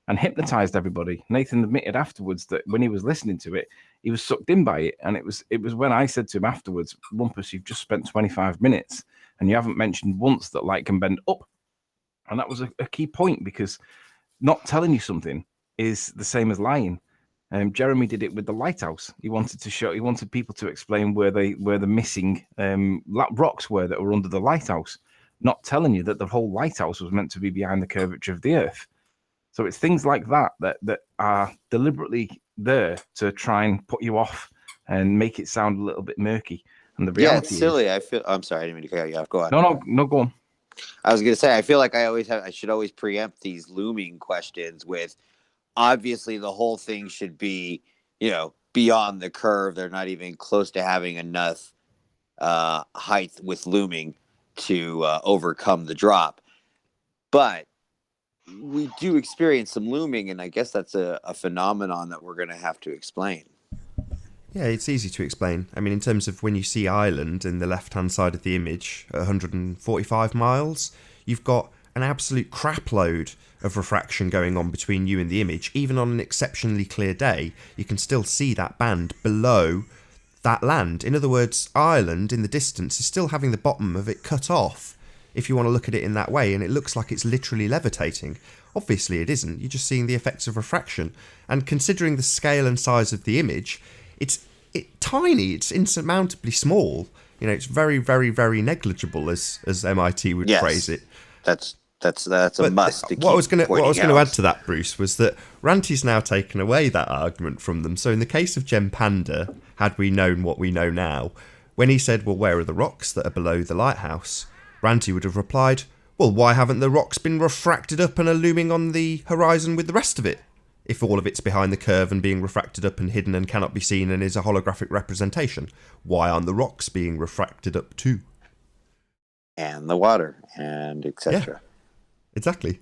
and hypnotized everybody. Nathan admitted afterwards that when he was listening to it, he was sucked in by it. And it was when I said to him afterwards, Rumpus, you've just spent 25 minutes and you haven't mentioned once that light can bend up. And that was a key point, because not telling you something is the same as lying. Jeremy did it with the lighthouse. He wanted people to explain where the missing rocks were that were under the lighthouse, not telling you that the whole lighthouse was meant to be behind the curvature of the Earth. So it's things like that are deliberately there to try and put you off and make it sound a little bit murky. And the reality it's silly. I'm sorry, I didn't mean to cut you off. Go on. No, go on. I was going to say, I feel like I should always preempt these looming questions with, obviously the whole thing should be, beyond the curve. They're not even close to having enough height with looming to overcome the drop. But we do experience some looming, and I guess that's a phenomenon that we're going to have to explain. Yeah, it's easy to explain. I mean, in terms of when you see Ireland in the left-hand side of the image at 145 miles, you've got an absolute crap load of refraction going on between you and the image. Even on an exceptionally clear day, you can still see that band below that land. In other words, Ireland in the distance is still having the bottom of it cut off, if you want to look at it in that way, and it looks like it's literally levitating. Obviously it isn't. You're just seeing the effects of refraction. And considering the scale and size of the image, it's tiny, it's insurmountably small. It's very, very, very negligible, as MIT would phrase it. That's That's a But must to what I was keep going pointing to out. add to that, Bruce, was that Ranty's now taken away that argument from them. So in the case of Gem Panda, had we known what we know now, when he said, "Well, where are the rocks that are below the lighthouse?" Ranty would have replied, "Well, why haven't the rocks been refracted up and are looming on the horizon with the rest of it? If all of it's behind the curve and being refracted up and hidden and cannot be seen and is a holographic representation, why aren't the rocks being refracted up too?" And the water and etc. Exactly.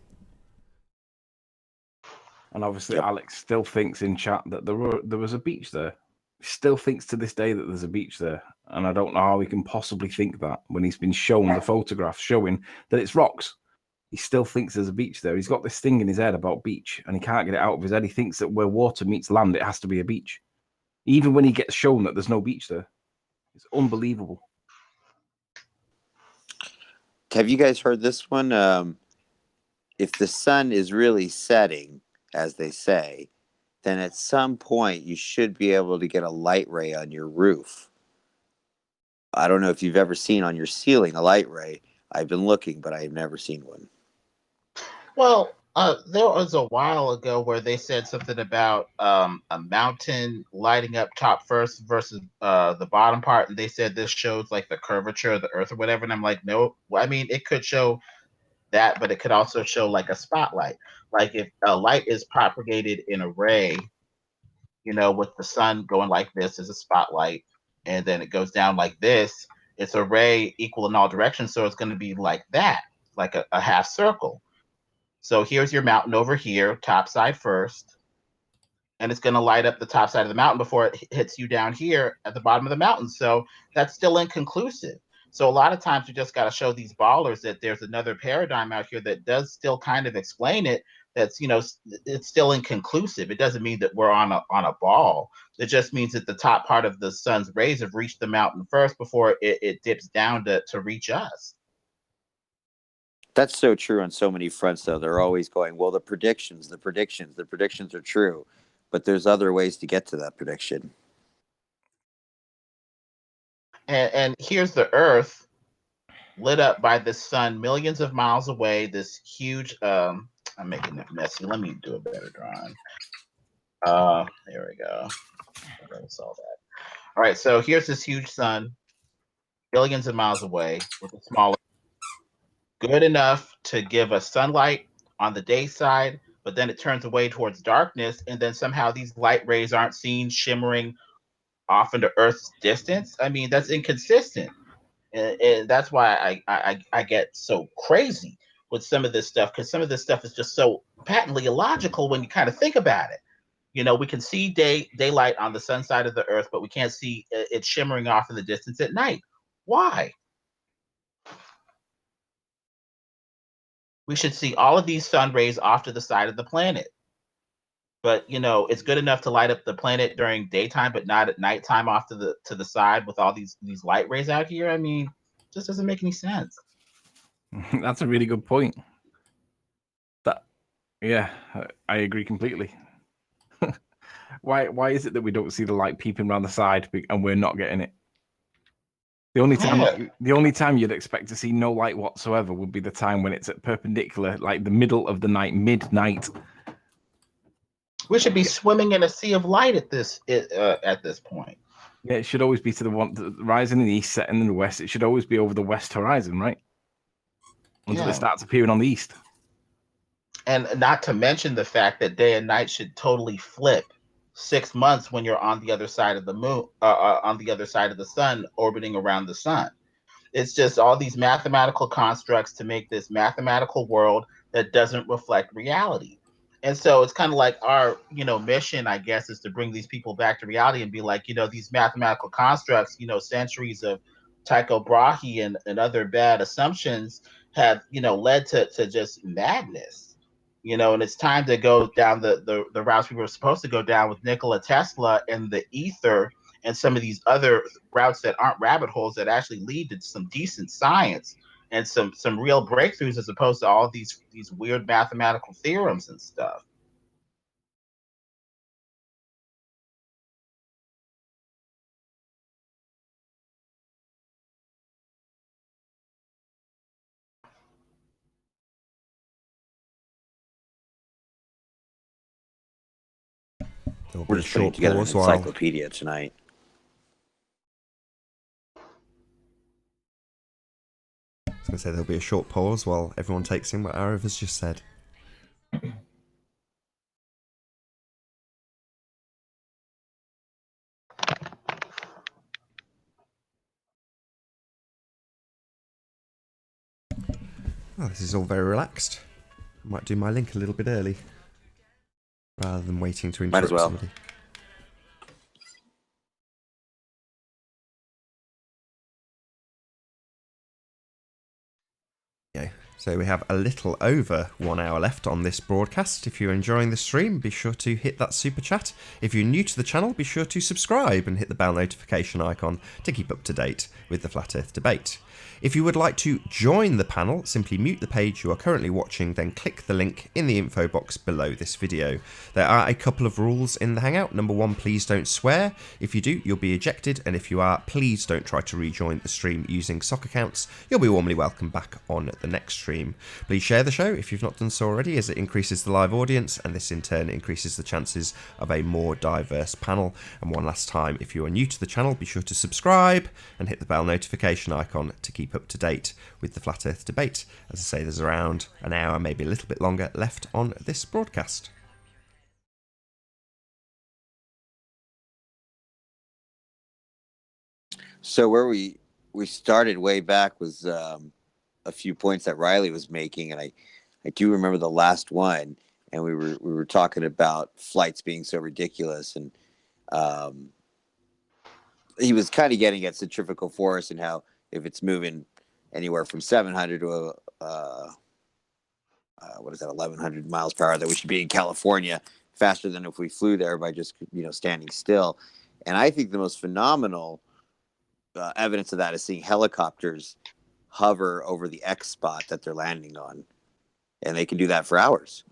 And obviously, Yep. Alex still thinks in chat that there was a beach there. He still thinks to this day that there's a beach there. And I don't know how he can possibly think that when he's been shown the photograph showing that it's rocks. He still thinks there's a beach there. He's got this thing in his head about beach, and he can't get it out of his head. He thinks that where water meets land, it has to be a beach. Even when he gets shown that there's no beach there. It's unbelievable. Have you guys heard this one? If the sun is really setting, as they say, then at some point you should be able to get a light ray on your roof. I don't know if you've ever seen on your ceiling a light ray. I've been looking, but I've never seen one. Well, there was a while ago where they said something about a mountain lighting up top first versus the bottom part, and they said this shows like the curvature of the Earth or whatever. And I'm like, no. I mean, it could show that, but it could also show like a spotlight. Like if a light is propagated in a ray, with the sun going like this is a spotlight, and then it goes down like this. It's a ray equal in all directions, so it's going to be like that, like a half circle. So here's your mountain over here, top side first, and it's going to light up the top side of the mountain before it hits you down here at the bottom of the mountain. So that's still inconclusive. So a lot of times we just got to show these ballers that there's another paradigm out here that does still kind of explain it. That's it's still inconclusive. It doesn't mean that we're on a ball. It just means that the top part of the sun's rays have reached the mountain first before it dips down to reach us. That's so true on so many fronts, though. They're always going, well, the predictions are true, but there's other ways to get to that prediction. And here's the Earth lit up by the sun millions of miles away. This huge, I'm making it messy. Let me do a better drawing. There we go. Solve that. All right, so here's this huge sun, billions of miles away, with a smaller, good enough to give us sunlight on the day side, but then it turns away towards darkness, and then somehow these light rays aren't seen shimmering off into Earth's distance. I mean, that's inconsistent. And that's why I get so crazy with some of this stuff, because some of this stuff is just so patently illogical when you kind of think about it. We can see daylight on the sun side of the Earth, but we can't see it shimmering off in the distance at night. Why? We should see all of these sun rays off to the side of the planet. But it's good enough to light up the planet during daytime, but not at nighttime off to the side with all these light rays out here. I mean, just doesn't make any sense. That's a really good point. Yeah, I agree completely. Why is it that we don't see the light peeping around the side and we're not getting it? The only time you'd expect to see no light whatsoever would be the time when it's at perpendicular, like the middle of the night, midnight. We should be swimming in a sea of light at this point. Yeah, it should always be to the one rising in the east, setting in the west. It should always be over the west horizon, right? Until it starts appearing on the east. And not to mention the fact that day and night should totally flip 6 months when you're on the other side of the moon, on the other side of the sun, orbiting around the sun. It's just all these mathematical constructs to make this mathematical world that doesn't reflect reality. And so it's kind of like our, mission, I guess, is to bring these people back to reality and be like, these mathematical constructs, centuries of Tycho Brahe and other bad assumptions have, led to just madness. And it's time to go down the routes we were supposed to go down with Nikola Tesla and the ether and some of these other routes that aren't rabbit holes that actually lead to some decent science and some real breakthroughs, as opposed to all these weird mathematical theorems and stuff. There'll We're be a just putting short together an pause while encyclopedia tonight. I was going to say there'll be a short pause while everyone takes in what Arav has just said. Oh, this is all very relaxed. I might do my link a little bit early, rather than waiting to Might as interrupt well. somebody. Okay, so we have a little over 1 hour left on this broadcast. If you're enjoying the stream, be sure to hit that super chat. If you're new to the channel, be sure to subscribe and hit the bell notification icon to keep up to date with the Flat Earth debate. If you would like to join the panel, simply mute the page you are currently watching, then click the link in the info box below this video. There are a couple of rules in the Hangout. Number one, please don't swear. If you do, you'll be ejected, and if you are, please don't try to rejoin the stream using sock accounts. You'll be warmly welcome back on the next stream. Please share the show if you've not done so already, as it increases the live audience, and this in turn increases the chances of a more diverse panel. And one last time, if you are new to the channel, be sure to subscribe and hit the bell notification icon to keep up to date with the Flat Earth debate. As I say, there's around an hour, maybe a little bit longer, left on this broadcast. So where we started way back was a few points that Riley was making, and I do remember the last one, and we were talking about flights being so ridiculous, and he was kind of getting at centrifugal force and how if it's moving anywhere from 700 to what is that, 1100 miles per hour, that we should be in California faster than if we flew there by just standing still. And I think the most phenomenal evidence of that is seeing helicopters hover over the X spot that they're landing on, and they can do that for hours.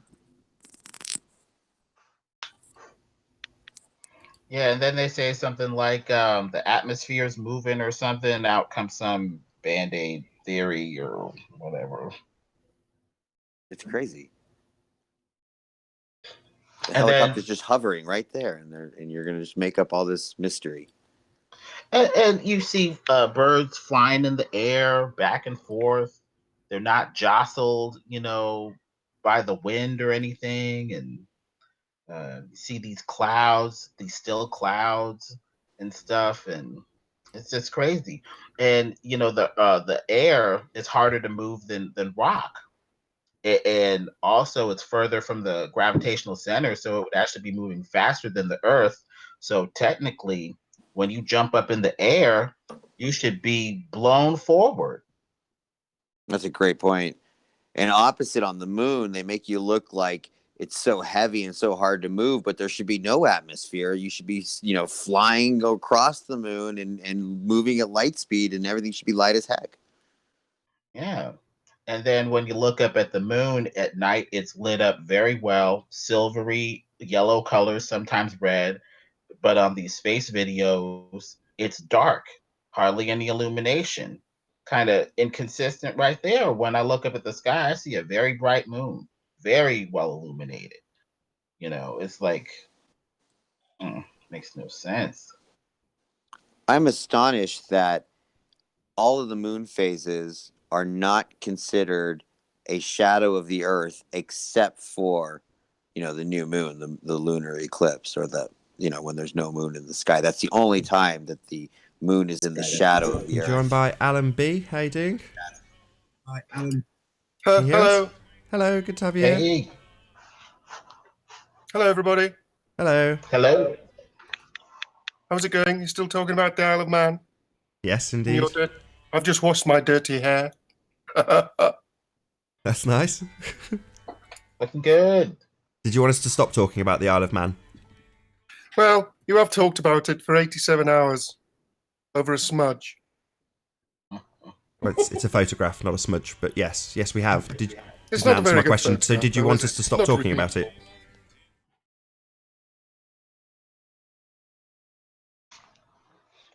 Yeah, and then they say something like the atmosphere is moving or something. Out comes some Band-Aid theory or whatever. It's crazy. The And then- helicopter's just hovering right there, and you're going to just make up all this mystery. And you see birds flying in the air back and forth. They're not jostled, by the wind or anything. And you see these clouds, these still clouds and stuff, and it's just crazy. And the air is harder to move than rock, and also it's further from the gravitational center, so it would actually be moving faster than the Earth. So technically, when you jump up in the air, you should be blown forward. That's a great point. And opposite on the moon, they make you look like it's so heavy and so hard to move, but there should be no atmosphere. You should be, flying across the moon and moving at light speed, and everything should be light as heck. Yeah. And then when you look up at the moon at night, it's lit up very well, silvery yellow colors, sometimes red. But on these space videos, it's dark, hardly any illumination. Kind of inconsistent right there. When I look up at the sky, I see a very bright moon, very well illuminated. It's like, makes no sense. I'm astonished that all of the moon phases are not considered a shadow of the Earth, except for, the new moon, the lunar eclipse, or when there's no moon in the sky. That's the only time that the moon is in the shadow of the I'm joined Earth. by Alan B. How you doing? Hi, Alan. Can you hear us? Hello. Hello, good to have you here. Hey, Hello, everybody. Hello. hello. How's it going? You still talking about the Isle of Man? Yes, And indeed. I've just washed my dirty hair. That's nice. Looking good. Did you want us to stop talking about the Isle of Man? Well, you have talked about it for 87 hours over a smudge. Well, it's a photograph, not a smudge, but yes, we have. It's didn't not a answer very my good question. So photograph, did you though, want is us it? to stop Not talking repeat. about it?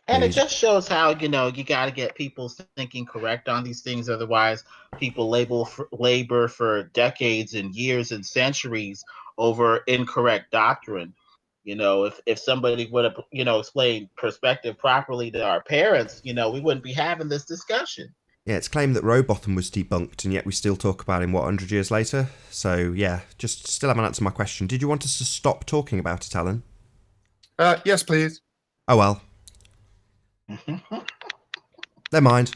And Maybe it just shows how, you got to get people thinking correct on these things. Otherwise, people labor for decades and years and centuries over incorrect doctrine. You know, if somebody would have, explained perspective properly to our parents, we wouldn't be having this discussion. Yeah, it's claimed that Rowbottom was debunked, and yet we still talk about him, 100 years later? So, yeah, just still haven't answered my question. Did you want us to stop talking about it, Alan? Yes, please. Oh, well. Never mind.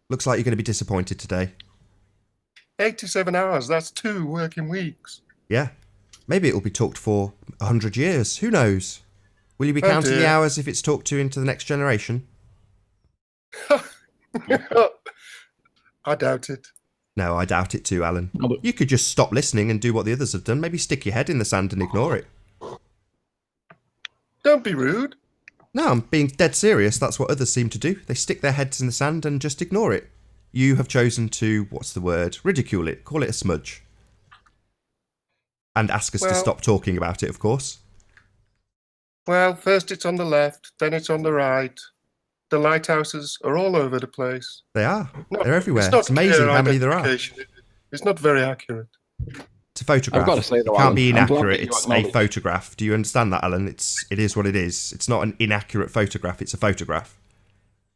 Looks like you're going to be disappointed today. 87 hours, that's 2 working weeks. Yeah. Maybe it'll be talked for 100 years. Who knows? Will you be Oh, counting the dear. hours if it's talked to into the next generation? I doubt it. No, I doubt it too, Alan. Oh, but- You could just stop listening and do what the others have done. Maybe stick your head in the sand and ignore it. Don't be rude. No, I'm being dead serious. That's what others seem to do. They stick their heads in the sand and just ignore it. You have chosen to, what's the word? Ridicule it. Call it a smudge. And ask us to Well- stop talking about it, of course. Well, first it's on the left, then it's on the right. The lighthouses are all over the place. They are. No, They're everywhere. not It's amazing clear how many there are. identification. It's not very accurate. It's a photograph. I've got to say, though, it can't be Alan, I'm glad inaccurate. that you It's a acknowledge- photograph. Do you understand that, Alan? It is what it is. It's not an inaccurate photograph. It's a photograph.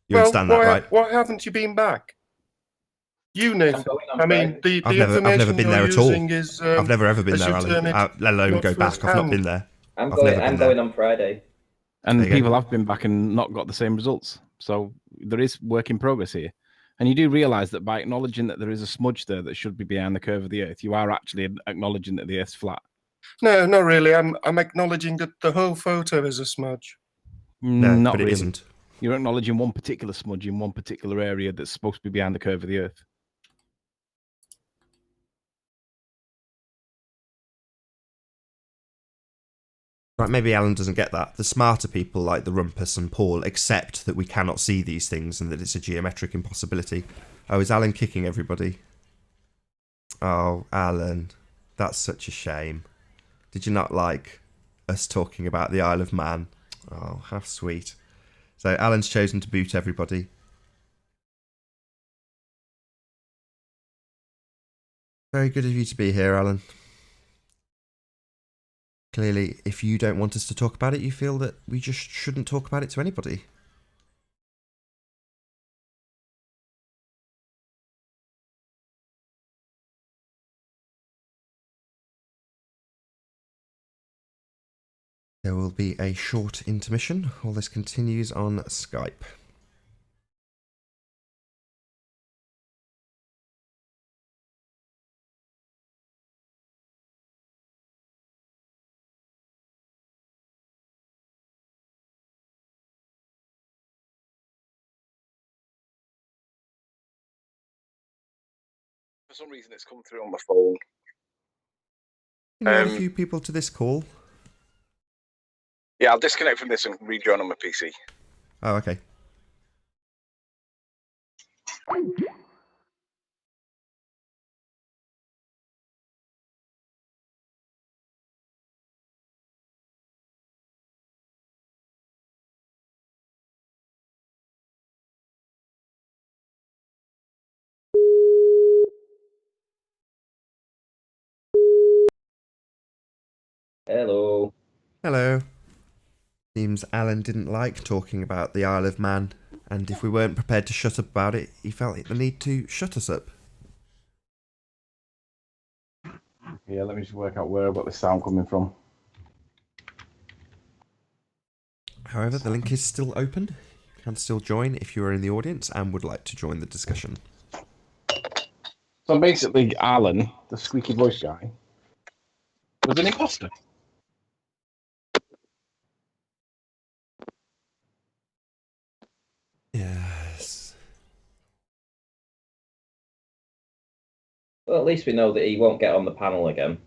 You understand that, why, right? Why haven't you been back? You, I'm Nathan. going on I mean, Friday. the I've never information been you're there at all. using is. I've never ever been as there, you Alan. turn it, Let alone not go back. I've not firsthand. been there. I'm I've going. never I'm been there. going on Friday. And There you go. people have been back and not got the same results. So there is work in progress here. And you do realise that by acknowledging that there is a smudge there that should be behind the curve of the Earth, you are actually acknowledging that the Earth's flat. No, not really. I'm acknowledging that the whole photo is a smudge. No, Not but it really. isn't. You're acknowledging one particular smudge in one particular area that's supposed to be behind the curve of the Earth. Right, maybe Alan doesn't get that. The smarter people like the Rumpus and Paul accept that we cannot see these things and that it's a geometric impossibility. Oh, is Alan kicking everybody? Oh, Alan, that's such a shame. Did you not like us talking about the Isle of Man? Oh, how sweet. So Alan's chosen to boot everybody. Very good of you to be here, Alan. Clearly, if you don't want us to talk about it, you feel that we just shouldn't talk about it to anybody. There will be a short intermission while this continues on Skype. For some reason, it's come through on my phone. Can you add a few people to this call? Yeah, I'll disconnect from this and rejoin on my PC. Oh, okay. Hello. Hello. Seems Alan didn't like talking about the Isle of Man, and if we weren't prepared to shut up about it, he felt the need to shut us up. Yeah, let me just work out where I've got the sound coming from. However, the link is still open. You can still join if you are in the audience and would like to join the discussion. So basically, Alan, the squeaky voice guy, was an imposter. Yes. Well, at least we know that he won't get on the panel again.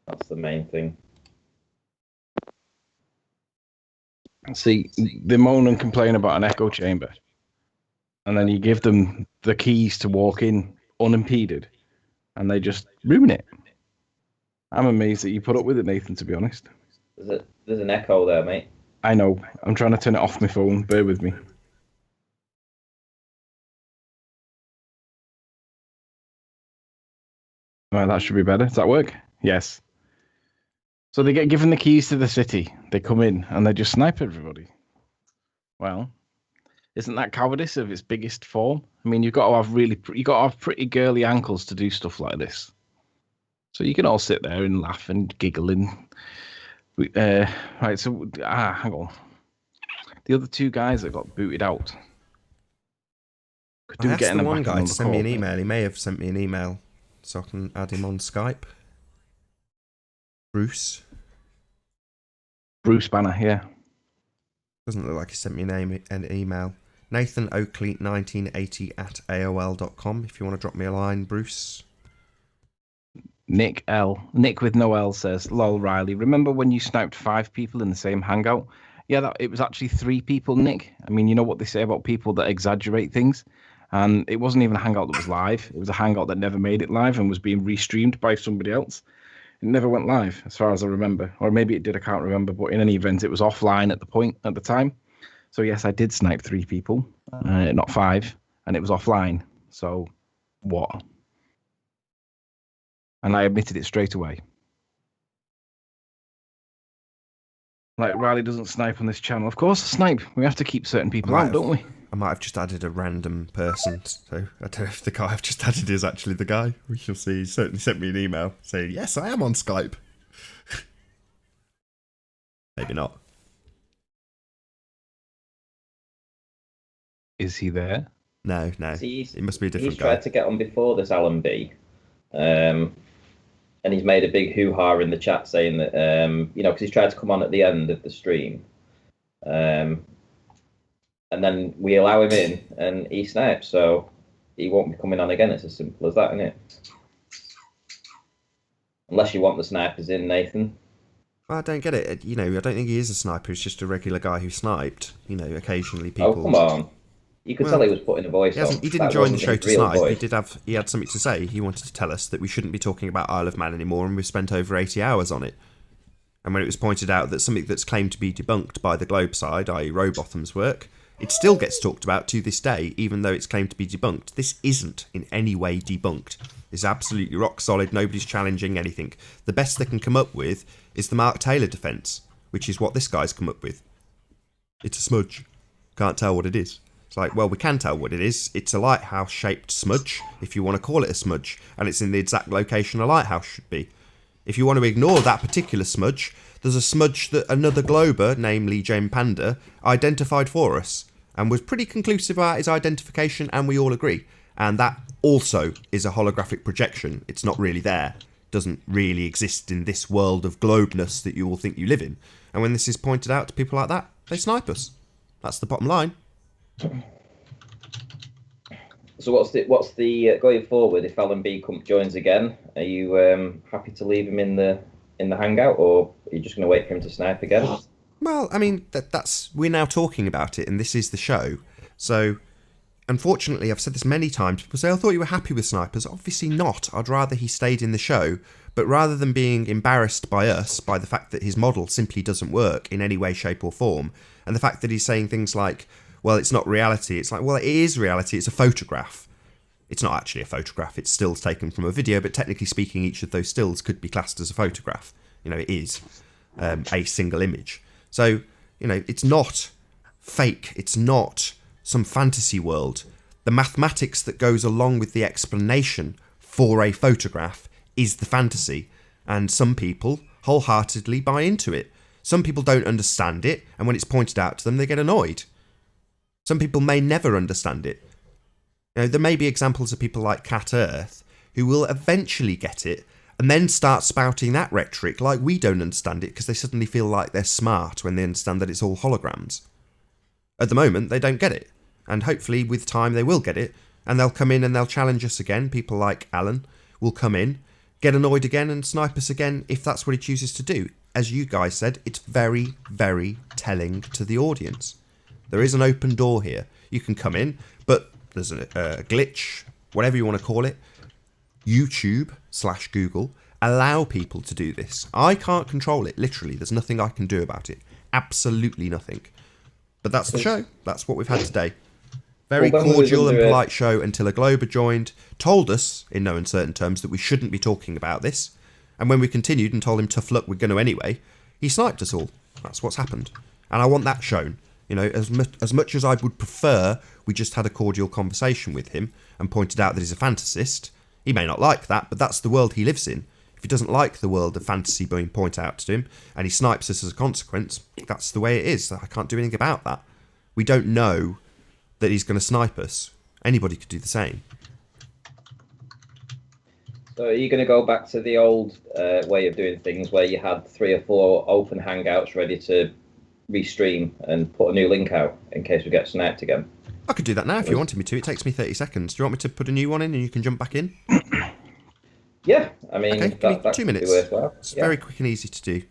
That's the main thing. See, they moan and complain about an echo chamber, and then you give them the keys to walk in unimpeded, and they just ruin it. I'm amazed that you put up with it, Nathan, to be honest. There's an echo there, mate. I know. I'm trying to turn it off my phone. Bear with me. Right, that should be better. Does that work? Yes. So they get given the keys to the city. They come in and they just snipe everybody. Well, isn't that cowardice of its biggest form? I mean, you've got to have pretty girly ankles to do stuff like this. So you can all sit there and laugh and giggle and right. So hang on. The other two guys that got booted out. I asked the one guy to send me an email. He may have sent me an email so I can add him on Skype. Bruce Banner, yeah. Doesn't look like he sent me an email. Nathan Oakley 1980 at AOL.com if you want to drop me a line, Bruce. Nick with no L says, lol, Riley, remember when you sniped 5 people in the same hangout? Yeah, it was actually 3 people, Nick. I mean, you know what they say about people that exaggerate things? And it wasn't even a hangout that was live. It was a hangout that never made it live and was being restreamed by somebody else. It never went live, as far as I remember. Or maybe it did, I can't remember. But in any event, it was offline at the time. So yes, I did snipe 3 people, not 5. And it was offline. So what? And I admitted it straight away. Like, Riley doesn't snipe on this channel. Of course, snipe. We have to keep certain people out, don't we? I might have just added a random person, so I don't know if the guy I've just added is actually the guy. We shall see. He certainly sent me an email saying, yes, I am on Skype. Maybe not. Is he there? No. See, it must be a different guy. He's tried to get on before this Alan B. And he's made a big hoo-ha in the chat saying that, because he's tried to come on at the end of the stream. And then we allow him in and he snipes, so he won't be coming on again. It's as simple as that, isn't it? Unless you want the snipers in, Nathan. I don't get it. I don't think he is a sniper. He's just a regular guy who sniped. Occasionally people... Oh, come on. You could tell he was putting a voice on. He didn't join the show to snipe. He had something to say. He wanted to tell us that we shouldn't be talking about Isle of Man anymore, and we've spent over 80 hours on it. And when it was pointed out that something that's claimed to be debunked by the Globe side, i.e. Rowbotham's work, it still gets talked about to this day, even though it's claimed to be debunked. This isn't in any way debunked. It's absolutely rock solid. Nobody's challenging anything. The best they can come up with is the Mark Taylor defence, which is what this guy's come up with. It's a smudge. Can't tell what it is. It's like, well, we can tell what it is. It's a lighthouse-shaped smudge, if you want to call it a smudge, and it's in the exact location a lighthouse should be. If you want to ignore that particular smudge, there's a smudge that another Glober, namely James Panda, identified for us, and was pretty conclusive about his identification, and we all agree. And that also is a holographic projection. It's not really there. It doesn't really exist in this world of globeness that you all think you live in. And when this is pointed out to people like that, they snipe us. That's the bottom line. So what's the going forward if Alan B joins again? Are you happy to leave him in the hangout, or are you just going to wait for him to snipe again? Well, I mean that's we're now talking about it, and this is the show. So, unfortunately, I've said this many times. People say, "I thought you were happy with snipers." Obviously not. I'd rather he stayed in the show. But rather than being embarrassed by us by the fact that his model simply doesn't work in any way, shape, or form, and the fact that he's saying things like, well, it's not reality. It's like, well, it is reality. It's a photograph. It's not actually a photograph. It's stills taken from a video, but technically speaking, each of those stills could be classed as a photograph. It is a single image. So, it's not fake. It's not some fantasy world. The mathematics that goes along with the explanation for a photograph is the fantasy. And some people wholeheartedly buy into it. Some people don't understand it, and when it's pointed out to them, they get annoyed. Some people may never understand it. There may be examples of people like Cat Earth who will eventually get it and then start spouting that rhetoric like we don't understand it because they suddenly feel like they're smart when they understand that it's all holograms. At the moment, they don't get it. And hopefully, with time, they will get it. And they'll come in and they'll challenge us again. People like Alan will come in, get annoyed again and snipe us again if that's what he chooses to do. As you guys said, it's very, very telling to the audience. There is an open door here. You can come in, but there's a glitch, whatever you want to call it. YouTube/Google allow people to do this. I can't control it, literally. There's nothing I can do about it. Absolutely nothing. But that's the show. That's what we've had today. Very cordial and polite show until a Glober joined, told us, in no uncertain terms, that we shouldn't be talking about this. And when we continued and told him tough luck, we're going to anyway, he sniped us all. That's what's happened. And I want that shown. You know, as much as I would prefer we just had a cordial conversation with him and pointed out that he's a fantasist, he may not like that, but that's the world he lives in. If he doesn't like the world of fantasy being pointed out to him and he snipes us as a consequence, that's the way it is. I can't do anything about that. We don't know that he's going to snipe us. Anybody could do the same. So are you going to go back to the old way of doing things where you had 3 or 4 open hangouts ready to restream and put a new link out in case we get sniped again? I could do that now if you wanted me to. It takes me 30 seconds. Do you want me to put a new one in and you can jump back in? Yeah, I mean, Okay, give me that 2 could be minutes. worthwhile. It's Yeah. very quick and easy to do.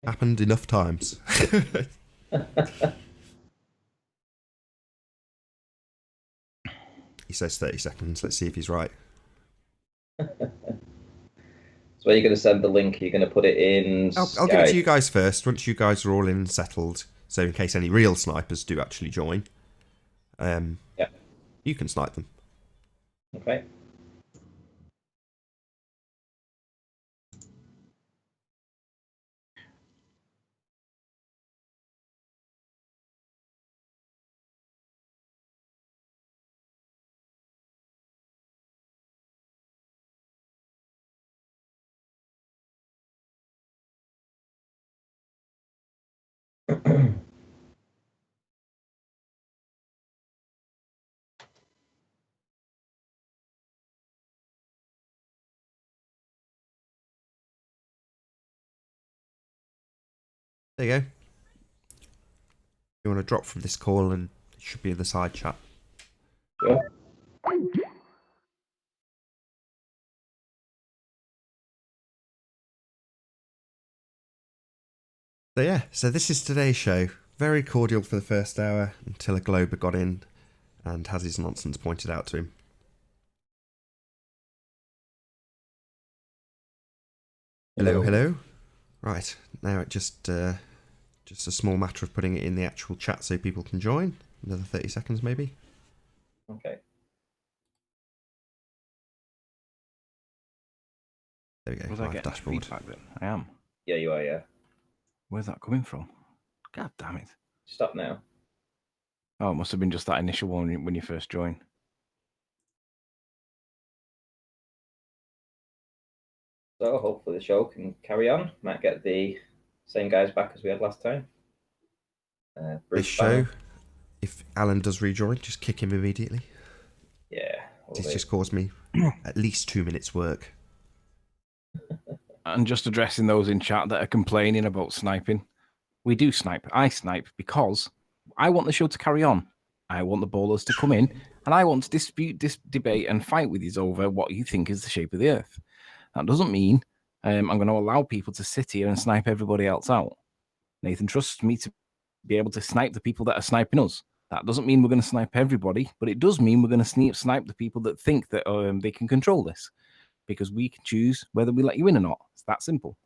Happened enough times. He says 30 seconds. Let's see if he's right. So are you going to send the link? Are you going to put it in I'll give it to you guys first, once you guys are all in and settled. So in case any real snipers do actually join, Yeah. you can snipe them. Okay. There you go. You want to drop from this call and it should be in the side chat. Yeah. So yeah, so this is today's show. Very cordial for the first hour until a Glober got in and has his nonsense pointed out to him. Hello, hello. Right, now it just a small matter of putting it in the actual chat so people can join. Another 30 seconds maybe. Okay. There we go, Was I live getting dashboard. feedback then? I am. Yeah, you are, yeah. Where's that coming from? God damn it. Stop now. Oh, it must have been just that initial one when you first joined. So hopefully the show can carry on. Might get the same guys back as we had last time. This Bruce show, Banner. if Alan does rejoin, just kick him immediately. Yeah. It's just caused me at least 2 minutes work. And just addressing those in chat that are complaining about sniping. We do snipe. I snipe because I want the show to carry on. I want the bowlers to come in and I want to dispute, debate and fight with you over what you think is the shape of the earth. That doesn't mean I'm going to allow people to sit here and snipe everybody else out. Nathan trusts me to be able to snipe the people that are sniping us. That doesn't mean we're going to snipe everybody, but it does mean we're going to snipe the people that think that they can control this, because we can choose whether we let you in or not. It's that simple.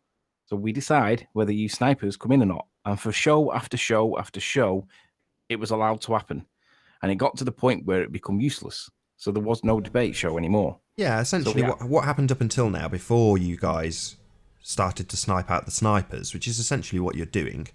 So we decide whether you snipers come in or not. And for show after show after show, it was allowed to happen. And it got to the point where it became useless. So there was no debate show anymore. Yeah, essentially what happened up until now, before you guys started to snipe out the snipers, which is essentially what you're doing,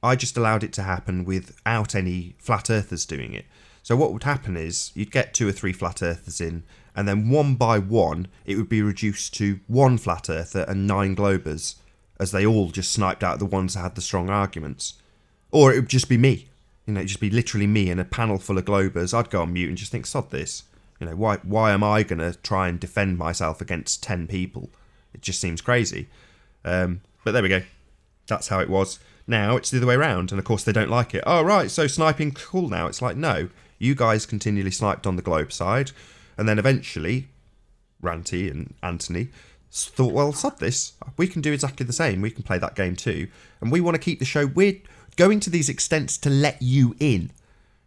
I just allowed it to happen without any flat earthers doing it. So what would happen is you'd get 2 or 3 flat earthers in, and then one by one it would be reduced to 1 flat earther and 9 globers, as they all just sniped out the ones that had the strong arguments. Or it would just be me. You know, it'd just be literally me and a panel full of globers. I'd go on mute and just think, sod this. You know, why am I going to try and defend myself against 10 people? It just seems crazy. But there we go. That's how it was. Now it's the other way around, and of course they don't like it. Oh, right, so sniping cool now. It's like, no, you guys continually sniped on the globe side, and then eventually Ranty and Anthony thought, well, sod this. We can do exactly the same. We can play that game too. And we want to keep the show. We're going to these extents to let you in.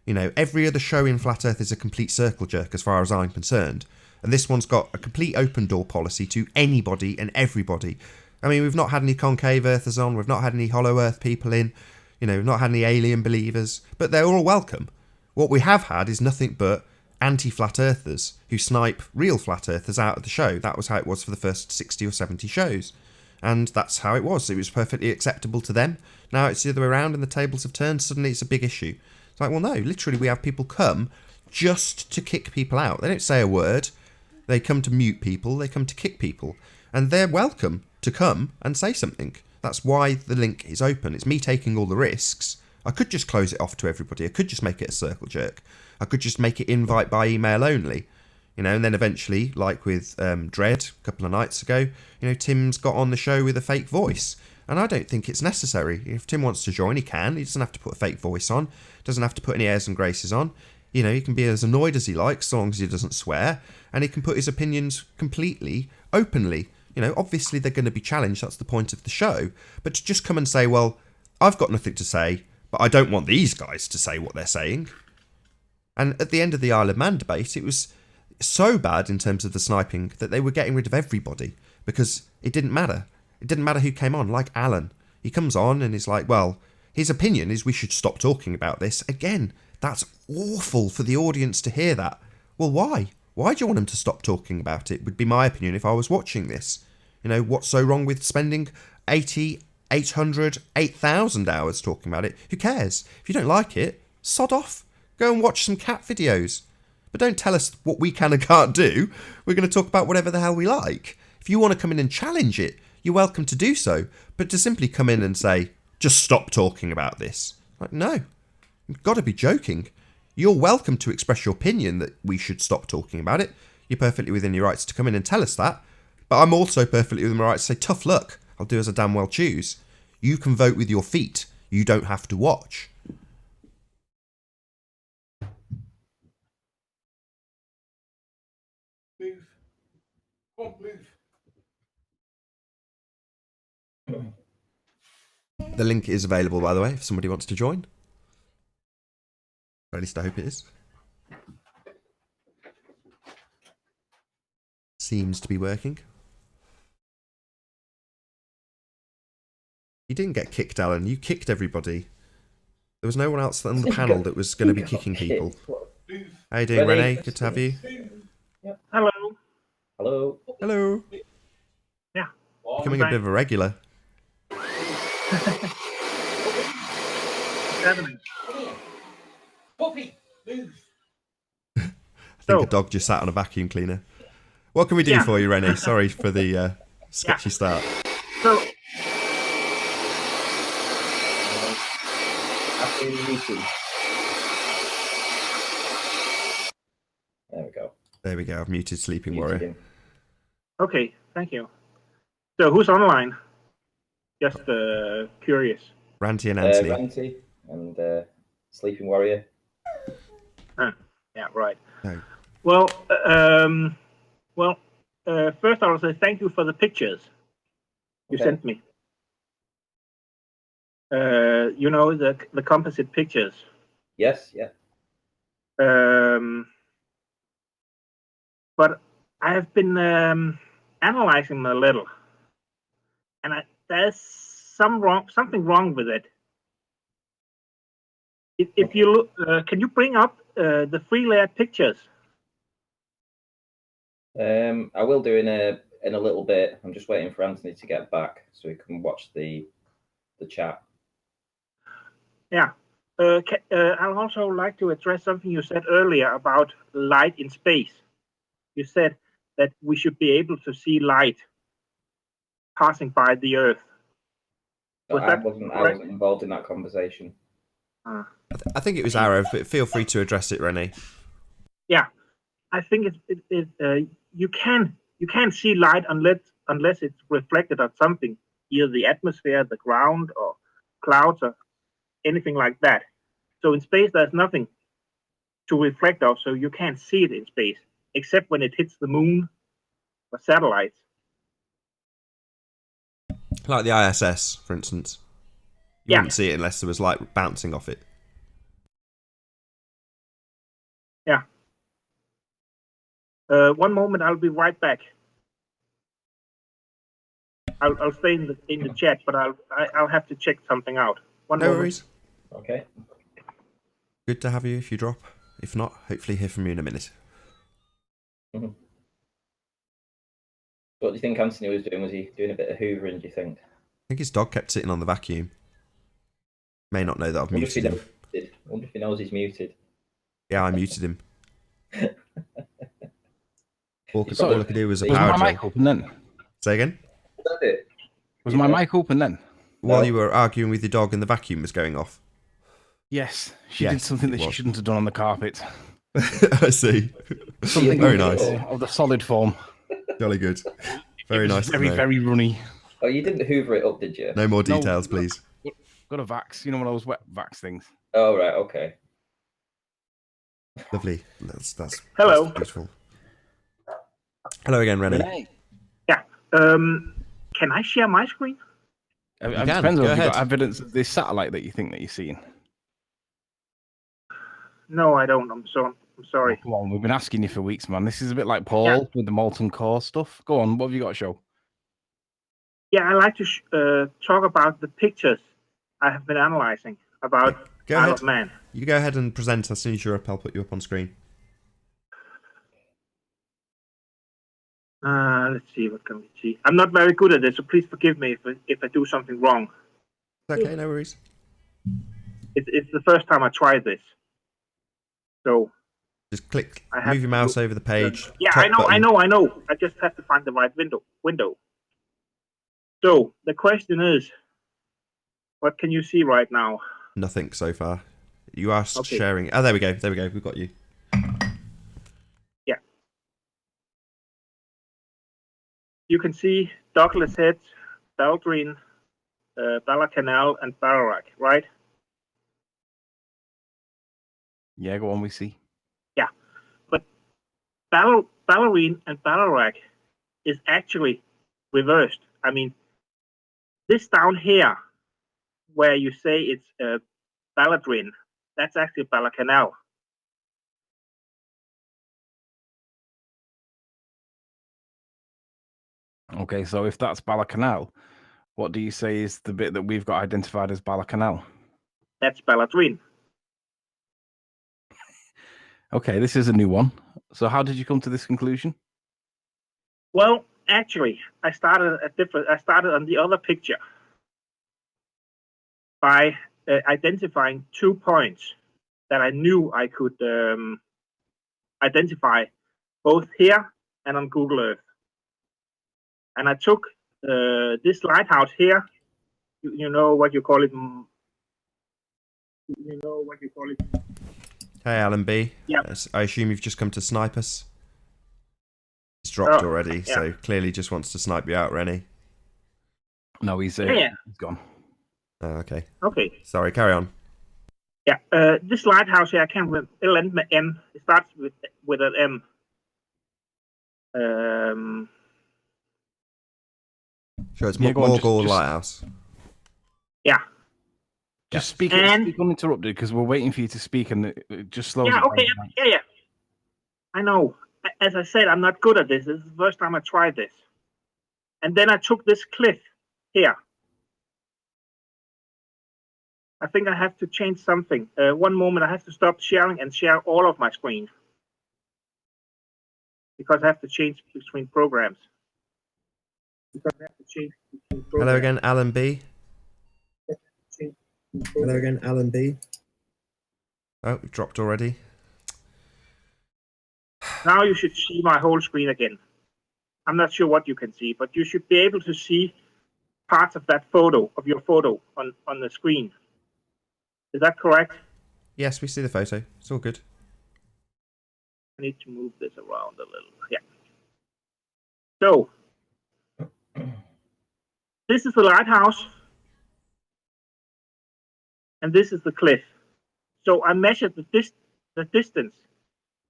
You know, every other show in Flat Earth is a complete circle jerk as far as I'm concerned. And this one's got a complete open door policy to anybody and everybody. I mean, we've not had any concave earthers on. We've not had any hollow earth people in. You know, we've not had any alien believers. But they're all welcome. What we have had is nothing but anti-flat earthers who snipe real flat earthers out of the show. That was how it was for the first 60 or 70 shows. And that's how it was. It was perfectly acceptable to them. Now it's the other way around and the tables have turned. Suddenly it's a big issue. It's like, well, no, literally we have people come just to kick people out. They don't say a word. They come to mute people. They come to kick people. And they're welcome to come and say something. That's why the link is open. It's me taking all the risks. I could just close it off to everybody. I could just make it a circle jerk. I could just make it invite by email only. And then eventually, like with Dread a couple of nights ago, Tim's got on the show with a fake voice. And I don't think it's necessary. If Tim wants to join, he can. He doesn't have to put a fake voice on. Doesn't have to put any airs and graces on. He can be as annoyed as he likes, so long as he doesn't swear. And he can put his opinions completely, openly. Obviously they're going to be challenged. That's the point of the show. But to just come and say, well, I've got nothing to say, but I don't want these guys to say what they're saying. And at the end of the Isle of Man debate, it was so bad in terms of the sniping that they were getting rid of everybody because it didn't matter. It didn't matter who came on, like Alan. He comes on and is like, well, his opinion is we should stop talking about this. Again, that's awful for the audience to hear that. Well, why? Why do you want them to stop talking about it? Would be my opinion if I was watching this. What's so wrong with spending 80, 800, 8,000 hours talking about it? Who cares? If you don't like it, sod off. Go and watch some cat videos. But don't tell us what we can and can't do. We're going to talk about whatever the hell we like. If you want to come in and challenge it, you're welcome to do so. But to simply come in and say, just stop talking about this. Like, no. You've got to be joking. You're welcome to express your opinion that we should stop talking about it. You're perfectly within your rights to come in and tell us that. But I'm also perfectly within my rights to say, tough luck. I'll do as I damn well choose. You can vote with your feet. You don't have to watch. Move. Come on, move. The link is available, by the way, if somebody wants to join. Or at least I hope it is. Seems to be working. You didn't get kicked, Alan. You kicked everybody. There was no one else on the panel that was going to be kicking people. How you doing, Renee? Good to have you. Yep. Hello. Hello. Hello. Yeah. Becoming a bit of a regular. What's happening? Puppy, move. I think a dog just sat on a vacuum cleaner. What can we do for you, Renee? Sorry for the sketchy start. So, there we go. There we go. I've muted Sleeping Warrior. okay, thank you. So, who's online? Just curious. Ranty and Anthony. Ranty and Sleeping Warrior. Yeah, right. No. Well, first I will say thank you for the pictures you sent me. The composite pictures. Yes, yeah. But I have been analyzing them a little, and there's something wrong with it. If you look, can you bring up the 3-layered pictures? I will do in a little bit. I'm just waiting for Anthony to get back so we can watch the chat. Yeah. I'd also like to address something you said earlier about light in space. You said that we should be able to see light passing by the Earth. I wasn't involved in that conversation. I think it was Arrow, but feel free to address it, Renee. Yeah, I think you can't see light unless it's reflected on something, either the atmosphere, the ground, or clouds, or anything like that. So in space, there's nothing to reflect off, so you can't see it in space, except when it hits the moon or satellites. Like the ISS, for instance. You wouldn't see it unless there was light bouncing off it. Yeah. One moment, I'll be right back. I'll stay in the chat, but I'll have to check something out. No worries. Okay. Good to have you if you drop If not, hopefully hear from you in a minute. What do you think Anthony was doing? Was he doing a bit of hoovering, do you think? I think his dog kept sitting on the vacuum. May not know that I've muted him. Wonder if he knows he's muted. Yeah, I muted him. All Sorry. I could do was a Was power my drill. mic open then? Say again? That's it. Was my mic open then? While No. you were arguing with your dog and the vacuum was going off. Yes. She Yes, did something it that she was. shouldn't have done on the carpet. I see. Something Very nice. of the solid form. Jolly good. Very It was nice. to Very, know. very runny. Oh, you didn't hoover it up, did you? No more No. details, please. Got a Vax. You know one of those wet Vax things. Oh, right, okay. Lovely. That's Hello. that's beautiful. Hello again, Rennie. Can I share my screen? It can. depends on Go if you've got ahead. evidence of this satellite that you think that you're seeing. No, I don't. I'm sorry. Come on, we've been asking you for weeks, man. This is a bit like Paul Yeah. with the molten core stuff. Go on, what have you got to show? Yeah, I like to talk about the pictures I have been analyzing about Go Isle ahead. of Man. You go ahead and present as soon as you're up. I'll put you up on screen. Let's see, what can we see? I'm not very good at this, so please forgive me if I do something wrong. It's okay, no worries. It's the first time I tried this. So, Just click, I have move your to mouse look- over the page. yeah, top I know. button. I just have to find the right window. So, the question is, what can you see right now? Nothing so far. You asked Okay. sharing. Oh, there we go. There we go. We've got you. Yeah. You can see Douglas Head, Baldwin, Balacanal, and Ballarat, right? Yeah, go on, we see. Ballerine and Ballarat is actually reversed. I mean, this down here, where you say it's Balladrin, that's actually Balacanal. Okay, so if that's Balacanal, what do you say is the bit that we've got identified as Balacanal? That's Balladrin. Okay, this is a new one. So how did you come to this conclusion? Well, actually, I started on the other picture by identifying 2 points that I knew I could identify both here and on Google Earth. And I took this lighthouse here. You know what you call it? You know what you call it? Hey, Alan B. Yeah. I assume you've just come to snipe us. He's dropped already, yeah. so clearly just wants to snipe you out, Rennie. No, he's Yeah. he's gone. Oh, okay. Okay. Sorry, carry on. Yeah. This lighthouse here, I can't remember. It'll end with M. It starts with an M. Sure, it's Yeah, go on, Morgall just- Lighthouse. Yeah. Just speak, And- speak uninterrupted because we're waiting for you to speak and it just slows Yeah. it Okay. down. Yeah. I know. As I said, I'm not good at this. This is the first time I tried this. And then I took this cliff here. I think I have to change something. One moment, I have to stop sharing and share all of my screen. Because I have to change between programs. Hello again, Alan B. Hello again, Alan B. Oh, dropped already. Now you should see my whole screen again. I'm not sure what you can see, but you should be able to see parts of that photo, of your photo on the screen. Is that correct? Yes, we see the photo. It's all good. I need to move this around a little. Yeah. So, this is the lighthouse, and this is the cliff. So I measured the distance.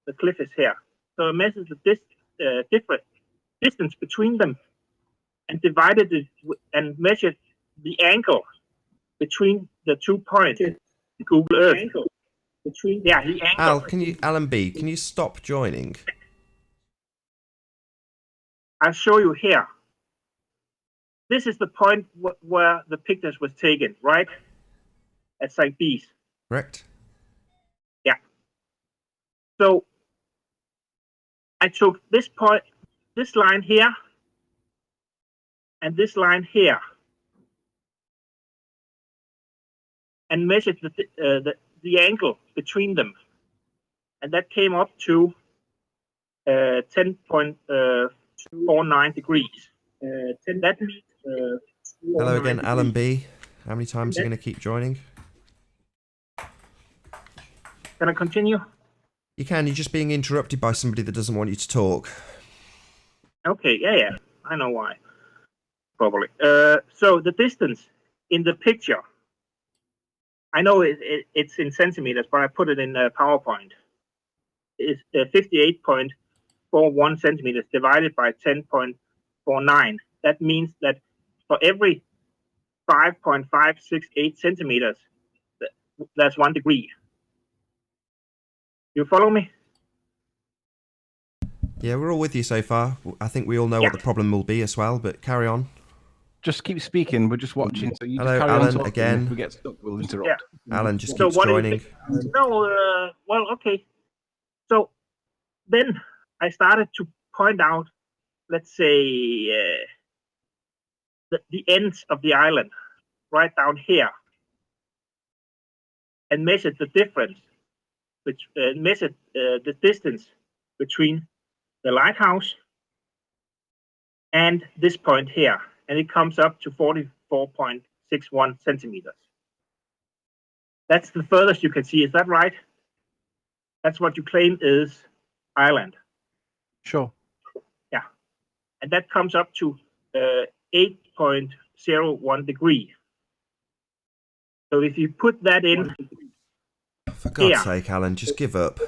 The cliff is here. So I measured the different distance between them, and divided it and measured the angle between the 2 points. Google Earth. The angle. Alan B, can you stop joining? I'll show you here. This is the point where the pictures was taken, right? At St. Bees. Correct? Yeah. So I took this point, this line here, and this line here, and measured the angle between them, and that came up to 10.49 degrees. That means. Hello again, Alan B. How many times are you going to keep joining? Can I continue? You can. You're just being interrupted by somebody that doesn't want you to talk. Okay, yeah, I know why. Probably. So the distance in the picture, I know it's in centimeters, but I put it in PowerPoint. Is 58.41 centimeters divided by 10.49. That means that for every 5.568 centimeters, that's 1 degree. You follow me? Yeah, we're all with you so far. I think we all know what the problem will be as well, but carry on. Just keep speaking. We're just watching. So you Hello, just carry Alan, on talking. again. If we get stuck, we'll interrupt. Yeah. Alan just So keeps what do you joining. think? No, well, okay. So then I started to point out, let's say, the ends of the island, right down here, and measured the difference, which measured the distance between the lighthouse and this point here, and it comes up to 44.61 centimeters. That's the furthest you can see. Is that right? That's what you claim is island. Sure. Yeah, and that comes up to 8.01 degree. So if you put that in, For God's sake, Alan, just give up.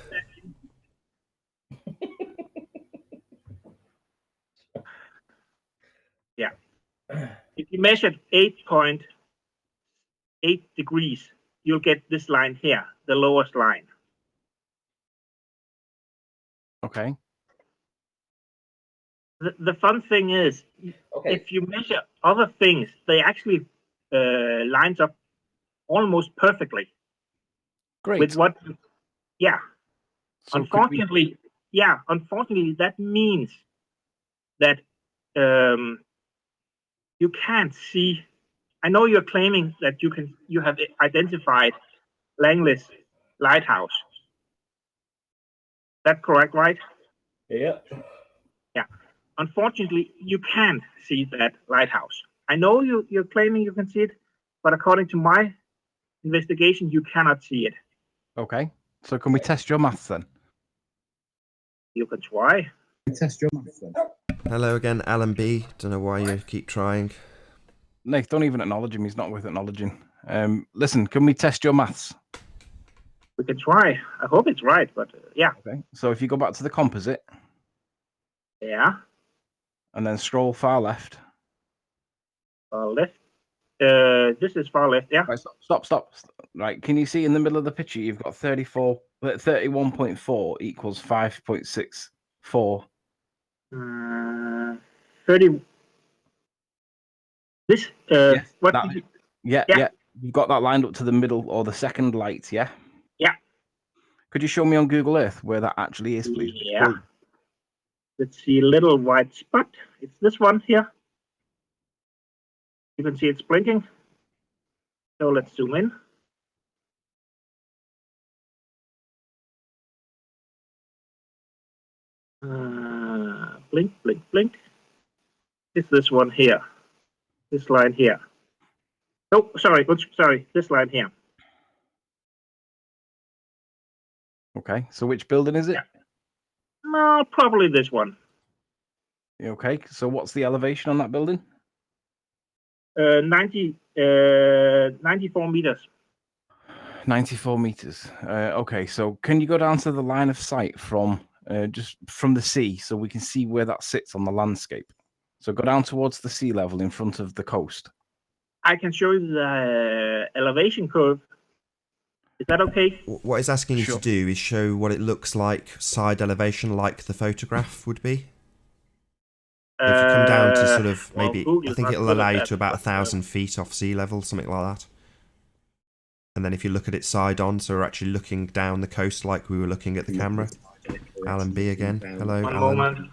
yeah, if you measured 8.8 degrees, you'll get this line here, the lowest line. Okay. The fun thing is, if you measure other things, they actually lines up almost perfectly. Great. With what? Yeah. So Unfortunately, that means that you can't see. I know you're claiming that you have identified Langley's lighthouse. That's correct, right? Yeah. Yeah. Unfortunately, you can't see that lighthouse. I know you're claiming you can see it, but according to my investigation, you cannot see it. Okay. So can we test your maths then? You can try. Test your maths then. Hello again, Alan B. Don't know why you keep trying. Nick, don't even acknowledge him. He's not worth acknowledging. Listen, can we test your maths? We can try. I hope it's right, but yeah. Okay. So if you go back to the composite. Yeah. And then scroll far left. Far left. This is far left, yeah. Right, stop. Right, can you see in the middle of the picture you've got 31.4 equals 5.64. 30. This Yes, what? Yeah. You've got that lined up to the middle or the second light, yeah? Yeah. Could you show me on Google Earth where that actually is, please? Yeah. Let's see a little white spot. It's this one here. You can see it's blinking. So let's zoom in. Blink, blink, blink. It's this one here. This line here. Oh, sorry. This line here. Okay. So which building is it? Yeah. No, probably this one. Okay. So what's the elevation on that building? 94 meters. 94 meters. Okay. So can you go down to the line of sight from just from the sea so we can see where that sits on the landscape? So go down towards the sea level in front of the coast. I can show you the elevation curve. Is that okay? What it's asking you to do is show what it looks like side elevation, like the photograph would be. If you come down to sort of maybe, I think it'll allow you to about 1,000 feet off sea level, something like that. And then if you look at it side on, so we're actually looking down the coast like we were looking at the camera. Alan B again. Hello, One Alan. moment.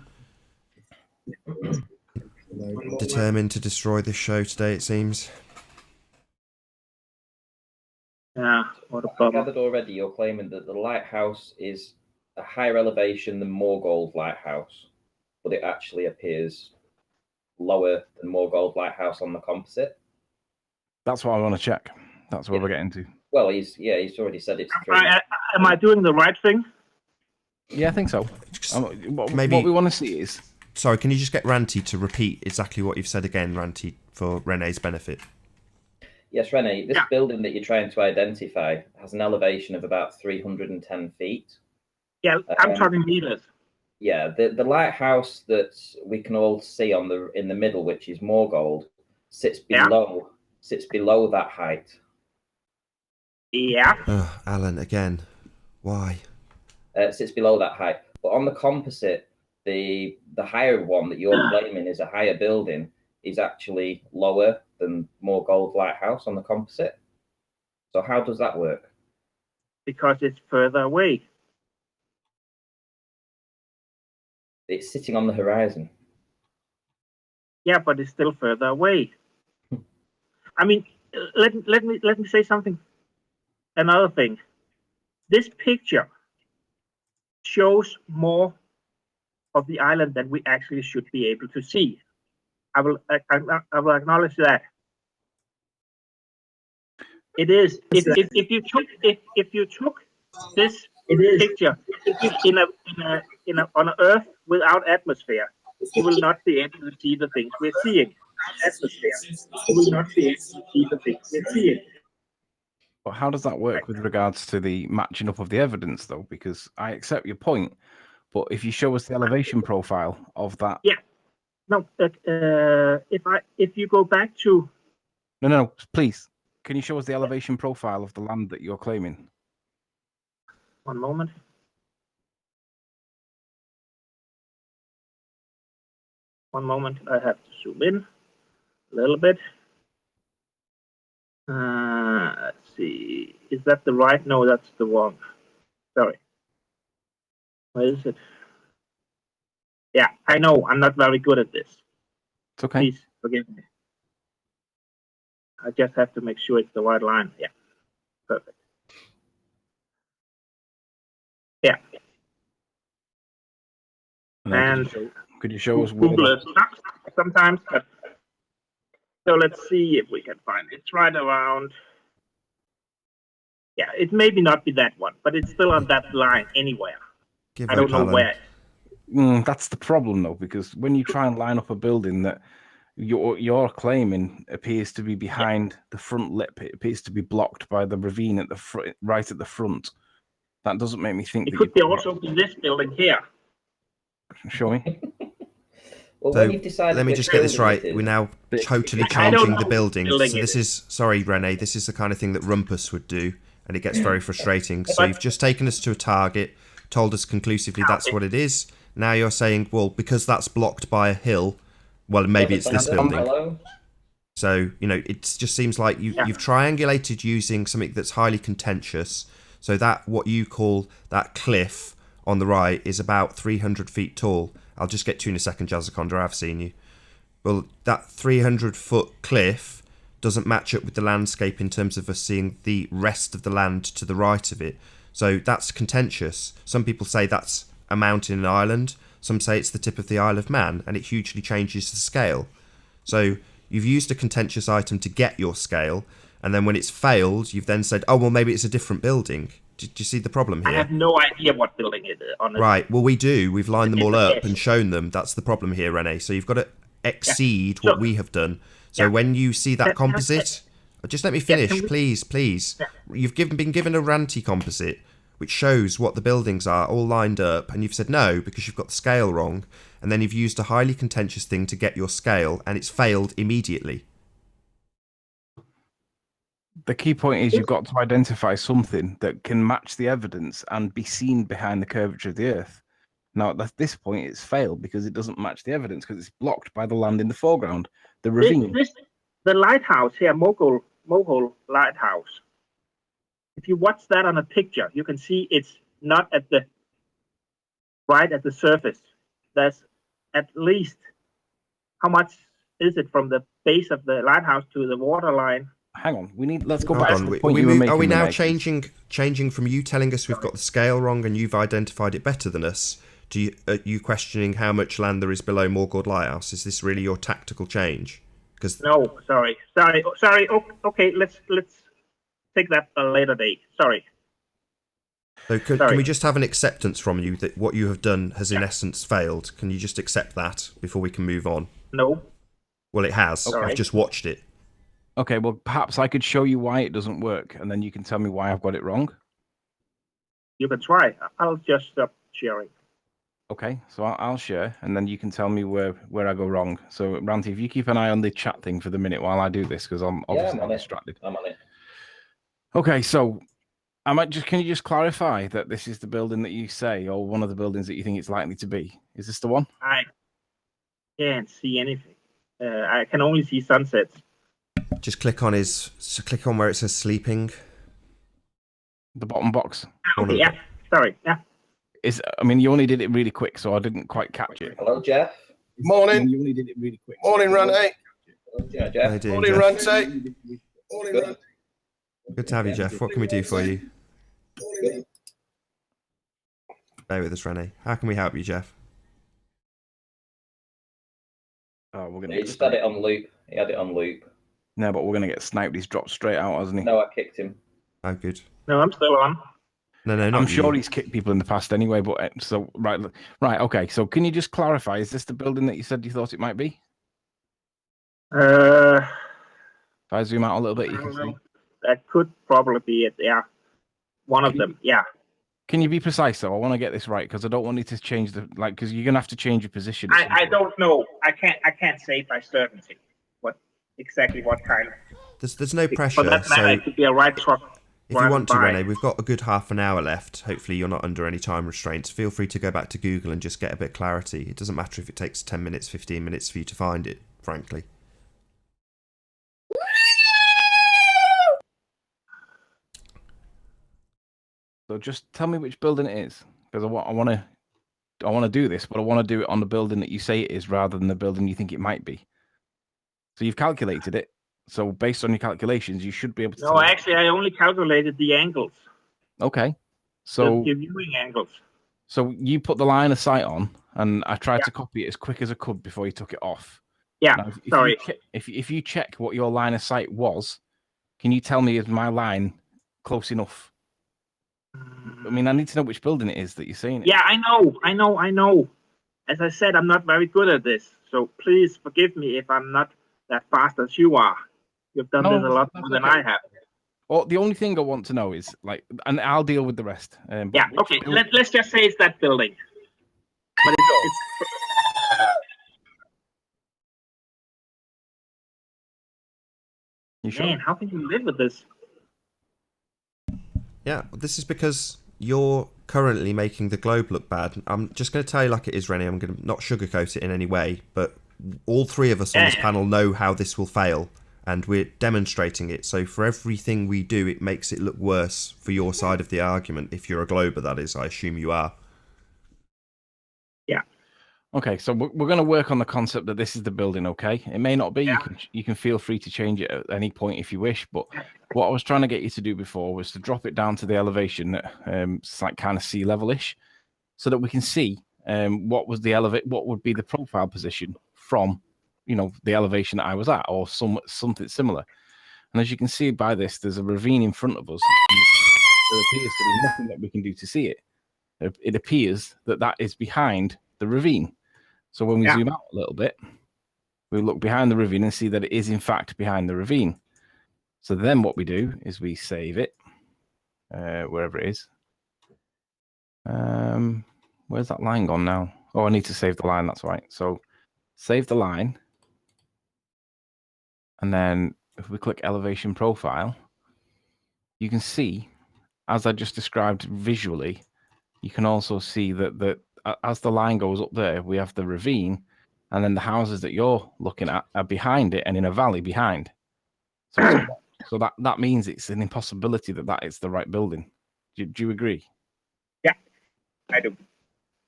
Determined to destroy this show today, it seems. Yeah, what a I problem. gathered already you're claiming that the lighthouse is a higher elevation than Morgold Lighthouse, but it actually appears lower than Morgold Lighthouse on the composite. That's what I want to check. That's what we're getting to. Well, he's already said it's 3. Am I doing the right thing? Yeah, I think so. Maybe- What we want to see is... Sorry, can you just get Ranty to repeat exactly what you've said again, Ranty, for Renee's benefit? Yes, Rene, this Yeah. building that you're trying to identify has an elevation of about 310 feet. Yeah, I'm talking meters. Yeah, the lighthouse that we can all see in the middle, which is Morgold, sits Yeah. below that height. Yeah. Oh, Alan, again. Why? Sits below that height. But on the composite, the higher one that you're claiming is a higher building is actually lower than Morgold Lighthouse on the composite. So how does that work? Because it's further away. It's sitting on the horizon. Yeah, but it's still further away. I mean, let me say something. Another thing. This picture shows more of the island than we actually should be able to see. I will acknowledge that. It is if you took this picture on Earth without atmosphere, you will not be able to see the things we're seeing. Atmosphere, you will not be able to see the things we're seeing. But how does that work with regards to the matching up of the evidence, though? Because I accept your point, but if you show us the elevation profile of that... Yeah. No, if you go back to... No, please. Can you show us the elevation profile of the land that you're claiming? One moment. I have to zoom in a little bit. Let's see. Is that the right? No, that's the wrong. Sorry. Where is it? Yeah, I know. I'm not very good at this. It's okay. Please forgive me. I just have to make sure it's the right line. Yeah. Perfect. Yeah. And could you show us where Google is stuck sometimes, but so let's see if we can find it. It's right around. Yeah, it maybe not be that one, but it's still on that line anywhere. Give I don't know Alan. where. That's the problem, though, because when you try and line up a building that you're claiming appears to be behind the front lip, it appears to be blocked by the ravine at the front, right at the front. That doesn't make me think It that could be also be this building here. Show me. Well, So when you've decided let me which just get this building right. it is- We're now totally I don't changing know the building. which building So it this is, sorry, Rene, this is the kind of thing that Rumpus would do, and it gets very frustrating. So you've just taken us to a target, told us conclusively that's what it is. Now you're saying, well, because that's blocked by a hill, well, maybe it's this building. Hello? So, it just seems like you've triangulated using something that's highly contentious. So that what you call that cliff on the right is about 300 feet tall. I'll just get to you in a second, Jazakondra, I've seen you. Well, that 300-foot cliff doesn't match up with the landscape in terms of us seeing the rest of the land to the right of it. So that's contentious. Some people say that's a mountain and island. Some say it's the tip of the Isle of Man, and it hugely changes the scale. So you've used a contentious item to get your scale, and then when it's failed, you've then said, oh, well, maybe it's a different building. Do you see the problem I here? have no idea what building it is. Honestly. Right, well, we do. We've lined them all It's a up guess. and shown them. That's the problem here, Rene. So you've got to exceed So- what we have done. So Yeah. when you see that composite, just let me finish, can we- please. Yeah. You've been given a Ranty composite, which shows what the buildings are all lined up, and you've said no because you've got the scale wrong, and then you've used a highly contentious thing to get your scale, and it's failed immediately. The key point is you've got to identify something that can match the evidence and be seen behind the curvature of the Earth. Now, at this point, it's failed because it doesn't match the evidence because it's blocked by the land in the foreground, the ravine. The lighthouse here, Mogul Lighthouse. if you watch that on a picture, you can see it's not right at the surface. There's at least, how much is it from the base of the lighthouse to the water line? Hang on, let's go Hold back on. to the point you were making. Are we now Renee. changing from you telling us we've got the scale wrong and you've identified it better than us? Are you questioning how much land there is below Morgord Lighthouse? Is this really your tactical change? Because No, sorry. Okay, let's take that a later date. Sorry. So can Sorry. we just have an acceptance from you that what you have done has in essence failed? Can you just accept that before we can move on? No. Well, it has. Okay. I've just watched it. Okay, well, perhaps I could show you why it doesn't work, and then you can tell me why I've got it wrong. You can try. I'll just stop sharing. Okay, so I'll share, and then you can tell me where I go wrong. So, Ranty, if you keep an eye on the chat thing for the minute while I do this, because I'm obviously I'm on it. distracted. I'm on it. Okay, so can you just clarify that this is the building that you say, or one of the buildings that you think it's likely to be? Is this the one? I can't see anything. I can only see sunsets. Just click on where it says sleeping. The bottom box. Okay, yeah. Sorry. Yeah. You only did it really quick, so I didn't quite catch it. Hello, Jeff. Morning. You only did it really quick. Morning, Ranty. Hello, Jeff. How you doing, Morning, Jeff? Ranty. Morning, Good. Ranty. Good to have you, Jeff. What can we do for you? Bear with us, Renee. How can we help you, Jeff? Oh, we're gonna He get just had sniped. it on loop. He had it on loop. No, but we're gonna get sniped. He's dropped straight out, hasn't he? No, I kicked him. Oh, good. No, I'm still on. No, not I'm sure you. he's kicked people in the past anyway. But so right. Okay. So can you just clarify? Is this the building that you said you thought it might be? If I zoom out a little bit, you can see. That could probably be it. Yeah. One of them. Yeah. Can you be precise though? I want to get this right because I don't want you to change because you're gonna have to change your position. at some I point. don't know. I can't say by certainty what kind. There's no For pressure. that matter, So it could be a right truck. if you want to, driving by. Renee, we've got a good half an hour left. Hopefully you're not under any time restraints. Feel free to go back to Google and just get a bit of clarity. It doesn't matter if it takes 10 minutes, 15 minutes for you to find it, frankly. So just tell me which building it is because I want to do this, but I want to do it on the building that you say it is rather than the building you think it might be. So you've calculated it. So based on your calculations, you should be able to. No, actually, I only calculated the angles. Okay. So the viewing angles. So you put the line of sight on, and I tried to copy it as quick as I could before you took it off. Yeah. Now, Sorry. If you check what your line of sight was, can you tell me is my line close enough? I mean, I need to know which building it is that you're seeing it. Yeah, I know. As I said, I'm not very good at this, so please forgive me if I'm not that fast as you are. You've done this a lot more than I have. Well, the only thing I want to know is and I'll deal with the rest. Yeah. Okay. Let's just say it's that building. But it's You sure? man, how can you live with this? Yeah, this is because you're currently making the globe look bad. I'm just going to tell you like it is, Rennie. I'm going to not sugarcoat it in any way, but all three of us on this panel know how this will fail, and we're demonstrating it. So for everything we do, it makes it look worse for your side of the argument. If you're a glober, that is, I assume you are. Yeah. Okay, so we're going to work on the concept that this is the building. Okay, it may not be. Yeah. You can feel free to change it at any point if you wish. But what I was trying to get you to do before was to drop it down to the elevation that it's like kind of sea level-ish, so that we can see what would be the profile position from, the elevation that I was at, or something similar. And as you can see by this, there's a ravine in front of us. There appears to be nothing that we can do to see it. It appears that is behind the ravine. So when we zoom out a little bit, we look behind the ravine and see that it is in fact behind the ravine. So then what we do is we save it, wherever it is. Where's that line gone now? Oh, I need to save the line, that's right. So save the line. And then if we click elevation profile, you can see, as I just described visually, you can also see that as the line goes up there, we have the ravine, and then the houses that you're looking at are behind it and in a valley behind. So So that means it's an impossibility that is the right building. Do you agree? Yeah, I do.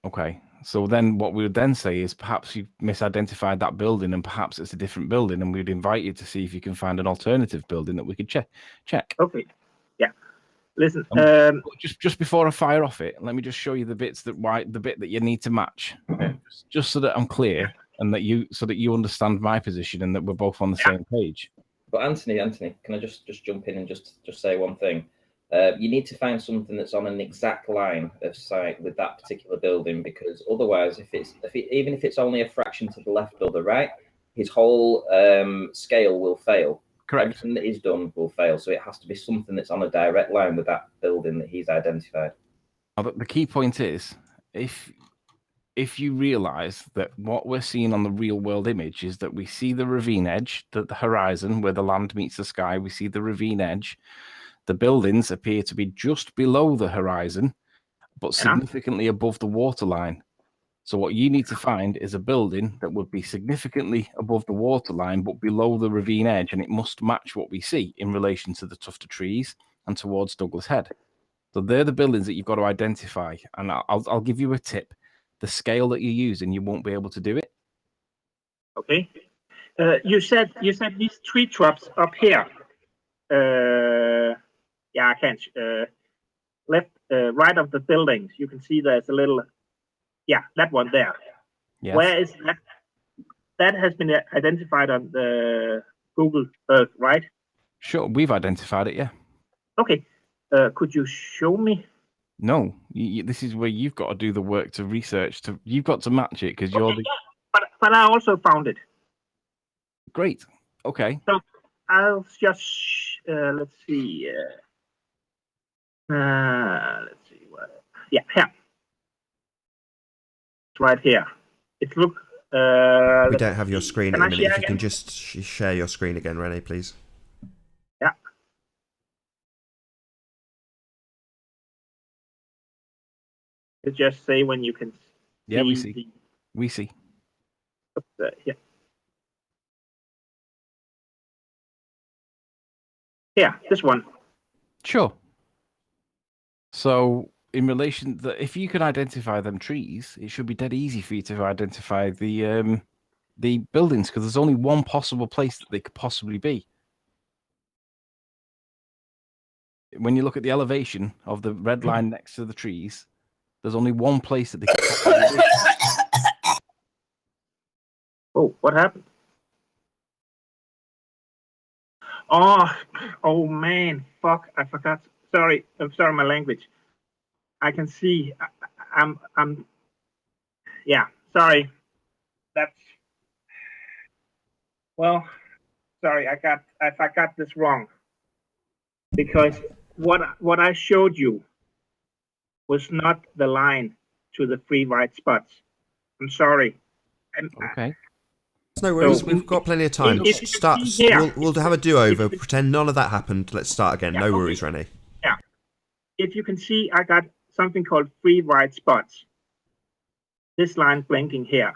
Okay. So then what we would then say is perhaps you've misidentified that building and perhaps it's a different building, and we'd invite you to see if you can find an alternative building that we could check. Okay. Yeah. Listen, Just before I fire off it, let me just show you the bit that you need to match, just so that I'm clear and that you understand my position and that we're both on the same page. But Anthony, can I just jump in and just say one thing? You need to find something that's on an exact line of sight with that particular building, because otherwise, even if it's only a fraction to the left or the right, his whole scale will fail. Correct. Everything that he's done will fail. So it has to be something that's on a direct line with that building that he's identified. Now, the key point is if you realize that what we're seeing on the real world image is that we see the ravine edge, the horizon where the land meets the sky, we see the ravine edge. The buildings appear to be just below the horizon, but significantly above the waterline. So what you need to find is a building that would be significantly above the waterline, but below the ravine edge, and it must match what we see in relation to the tuft of trees and towards Douglas Head. So they're the buildings that you've got to identify. And I'll give you a tip. The scale that you're using, you won't be able to do it. Okay. You said these tree traps up here. Yeah, I can't. Left, right of the buildings, you can see there's a little. Yeah, that one there. Yes. Where is that? That has been identified on the Google Earth, right? Sure, we've identified it. Yeah. Okay. Could you show me? No, this is where you've got to do the work to research. You've got to match it because you're the. Yeah, but I also found it. Great. Okay. So I'll just let's see. Let's see what. Yeah, here. It's right here. It look. We don't have your screen at Can the I minute. If share you can again? just share your screen again, Rene, please. Yeah. It just say when you can. Yeah, we see. We see. Yeah. Yeah, this one. Sure. So, in relation that, if you can identify them trees, it should be dead easy for you to identify the buildings, because there's only one possible place that they could possibly be. When you look at the elevation of the red line next to the trees, there's only one place that they could possibly be. Oh, what happened? Oh man, fuck! I forgot. Sorry, I'm sorry, my language. I can see. I'm. Yeah, sorry. That's. Well, sorry. I forgot this wrong. Because what I showed you was not the line to the 3 white spots. I'm sorry. Okay. No worries, So, we've got plenty of time. if you can see here- We'll have a do-over. Pretend none of that happened. Let's start again. Yeah, No okay. worries, Rene. Yeah. If you can see, I got something called 3 white spots. This line blinking here.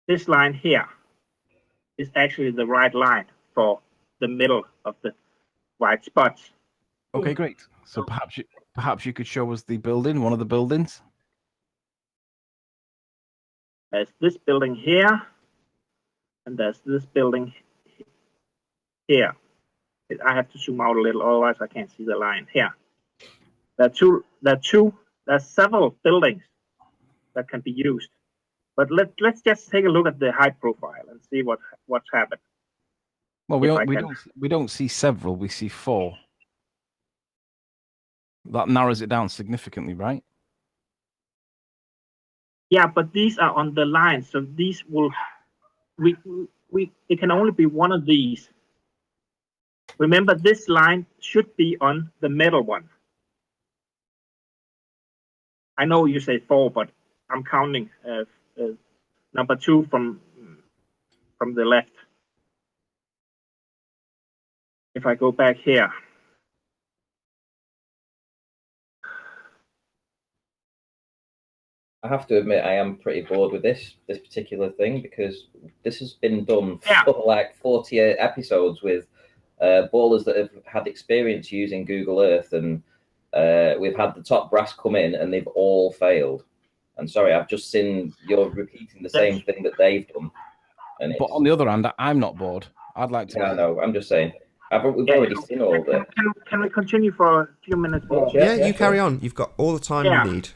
This line here is actually the right line for the middle of the white spots. Okay, great. So perhaps you could show us the building, one of the buildings. There's this building here, and there's this building here. I have to zoom out a little, otherwise I can't see the line here. There's several buildings that can be used. But let's just take a look at the height profile and see what's happened. Well, we don't see several, we see 4. That narrows it down significantly, right? Yeah, but these are on the line, so these will it can only be one of these. Remember, this line should be on the middle one. I know you say 4, but I'm counting number 2 from the left. If I go back here, I have to admit, I am pretty bored with this particular thing because this has been done Yeah. for like 48 episodes with ballers that have had experience using Google Earth, and we've had the top brass come in and they've all failed. And sorry, I've just seen you're repeating the same thing that they've done. And But on the other hand, I'm not bored. I'd like to. yeah, no, I'm just saying. We've already seen all the. Can we continue for a few minutes more? Yeah, Yeah, you sure. carry on. You've got all the time Yeah. you need.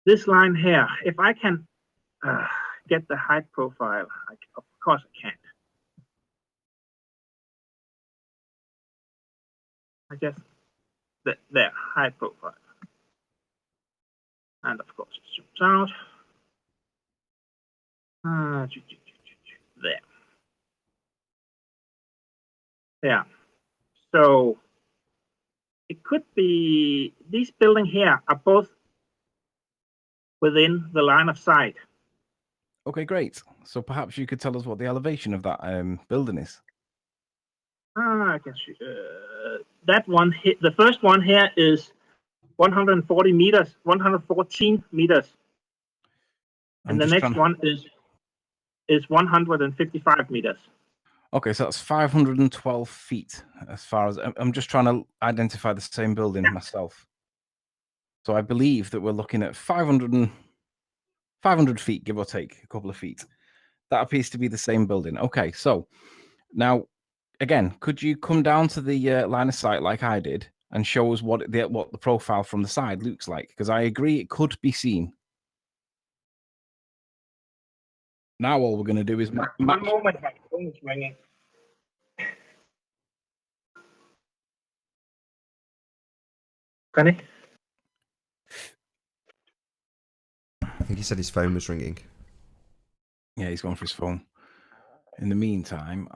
This line here, if I can get the height profile, of course I can't. I guess there, height profile. And of course it zooms out. There. Yeah. So it could be these buildings here are both within the line of sight. Okay, great. So perhaps you could tell us what the elevation of that building is. I can see that one. The first one here is 140 meters, 114 meters, and the next one is 155 meters. Okay, so that's 512 feet. As far as I'm just trying to identify the same building myself. So I believe that we're looking at 500 feet, give or take a couple of feet. That appears to be the same building. Okay, so now, again, could you come down to the line of sight like I did and show us what the profile from the side looks like? Because I agree it could be seen. Now all we're going to do is One moment, my phone is ringing. Connie? I think he said his phone was ringing. Yeah, he's going for his phone. In the meantime,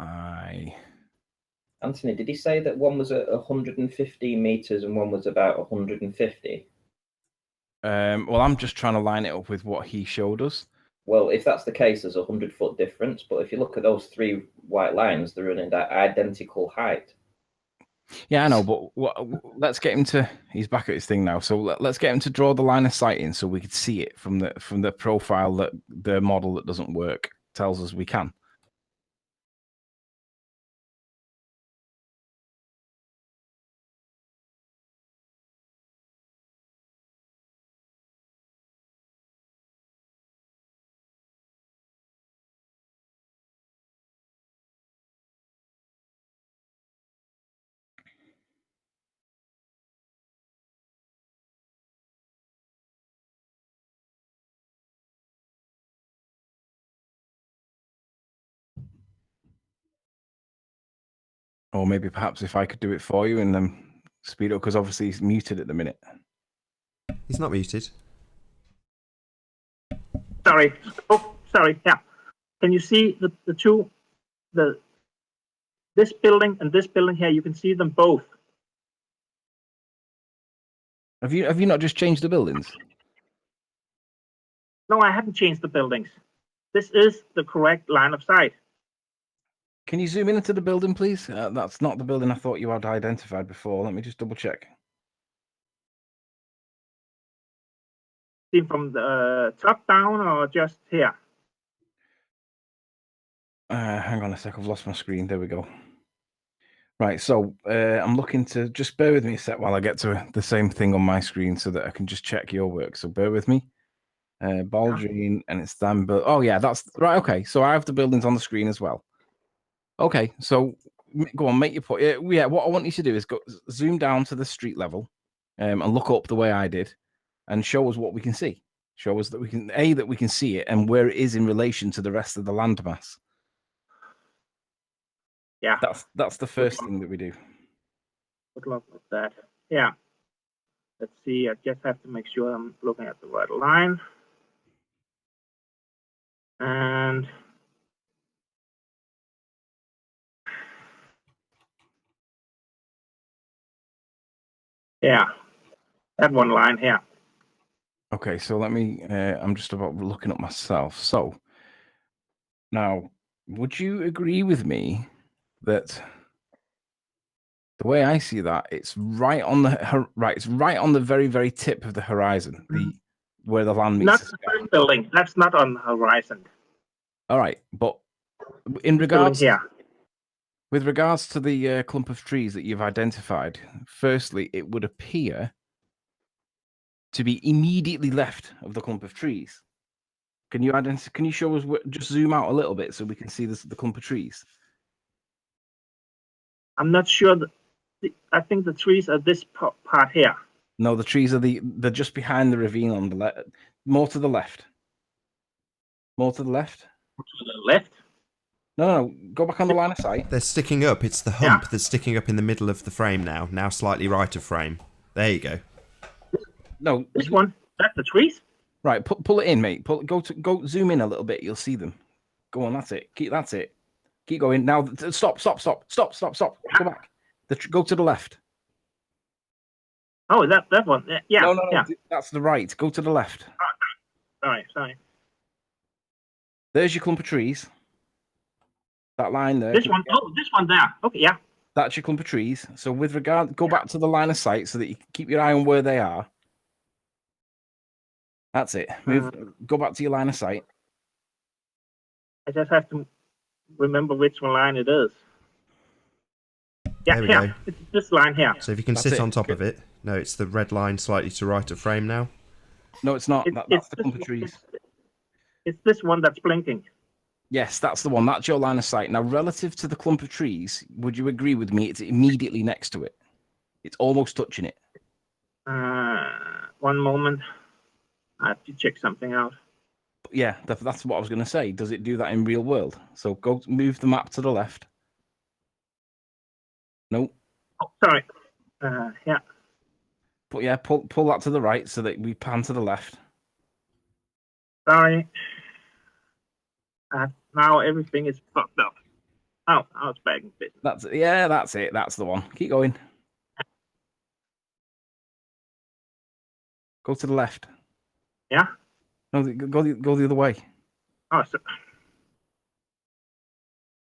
Anthony, did he say that one was at 115 meters and one was about 150? Well, I'm just trying to line it up with what he showed us. Well, if that's the case, there's a 100-foot difference. But if you look at those three white lines, they're in that identical height. Yeah, I know, but let's get him to. He's back at his thing now, so let's get him to draw the line of sight in, so we could see it from the profile that the model that doesn't work tells us we can. Or maybe perhaps if I could do it for you and then speed up, because obviously he's muted at the minute. He's not muted. Sorry. Oh, sorry. Yeah. Can you see the two, this building and this building here? You can see them both. Have you not just changed the buildings? No, I haven't changed the buildings. This is the correct line of sight. Can you zoom into the building, please? That's not the building I thought you had identified before. Let me just double check. See from the top down or just here? Hang on a sec. I've lost my screen. There we go. Right, so I'm looking to just bear with me a sec while I get to the same thing on my screen so that I can just check your work. So bear with me. Baldrine, and it's then. Oh yeah, that's right. Okay, so I have the buildings on the screen as well. Okay, so go on, make your point. Yeah, what I want you to do is go zoom down to the street level, and look up the way I did, and show us what we can see. Show us that we can that we can see it and where it is in relation to the rest of the landmass. Yeah, that's the first thing that we do. Good luck with that. Yeah. Let's see. I just have to make sure I'm looking at the right line. And yeah, that one line here. Okay, so let me. I'm just about looking up myself. So now, would you agree with me that the way I see that it's right on the It's right on the very, very tip of the horizon. where the land meets Not the the sky. first building. That's not on the horizon. All right, but in This building regards here. with regards to the clump of trees that you've identified, firstly, it would appear to be immediately left of the clump of trees. Can you Can you show us? Just zoom out a little bit so we can see the clump of trees. I'm not sure. I think the trees are this part here. No, the trees are they're just behind the ravine on the left. More to the left. More to the left. To the left. No, go back on the line of sight. They're sticking up. It's the hump that's sticking up in the middle of the frame now. Now slightly right of frame. There you go. No, This one. That's the trees. right. Pull it in, mate. Go zoom in a little bit. You'll see them. Go on. That's it. That's it. Keep going. Now stop. Go back. Go to the left. Oh, that one. Yeah. No. Yeah. That's the right. Go to the left. Sorry. There's your clump of trees. That line there. This one. Oh, this one there. Okay, yeah. That's your clump of trees. So with regard, go back to the line of sight so that you keep your eye on where they are. That's it. Go back to your line of sight. I just have to remember which line it is. Yeah, There we here. go. It's this line here. So if you can That's sit it. on top of it. No, it's the red line slightly to right of frame now. No, it's not. That's the clump of trees. It's this one that's blinking. Yes, that's the one. That's your line of sight. Now, relative to the clump of trees, would you agree with me? It's immediately next to it. It's almost touching it. 1 moment. I have to check something out. But yeah, that's what I was going to say. Does it do that in real world? So go move the map to the left. No. Oh, sorry. Yeah. But yeah, pull that to the right so that we pan to the left. Sorry. Now everything is fucked up. Oh, I was back in business. That's it. That's the one. Keep going. Go to the left. Yeah. No, go the other way. Oh, so,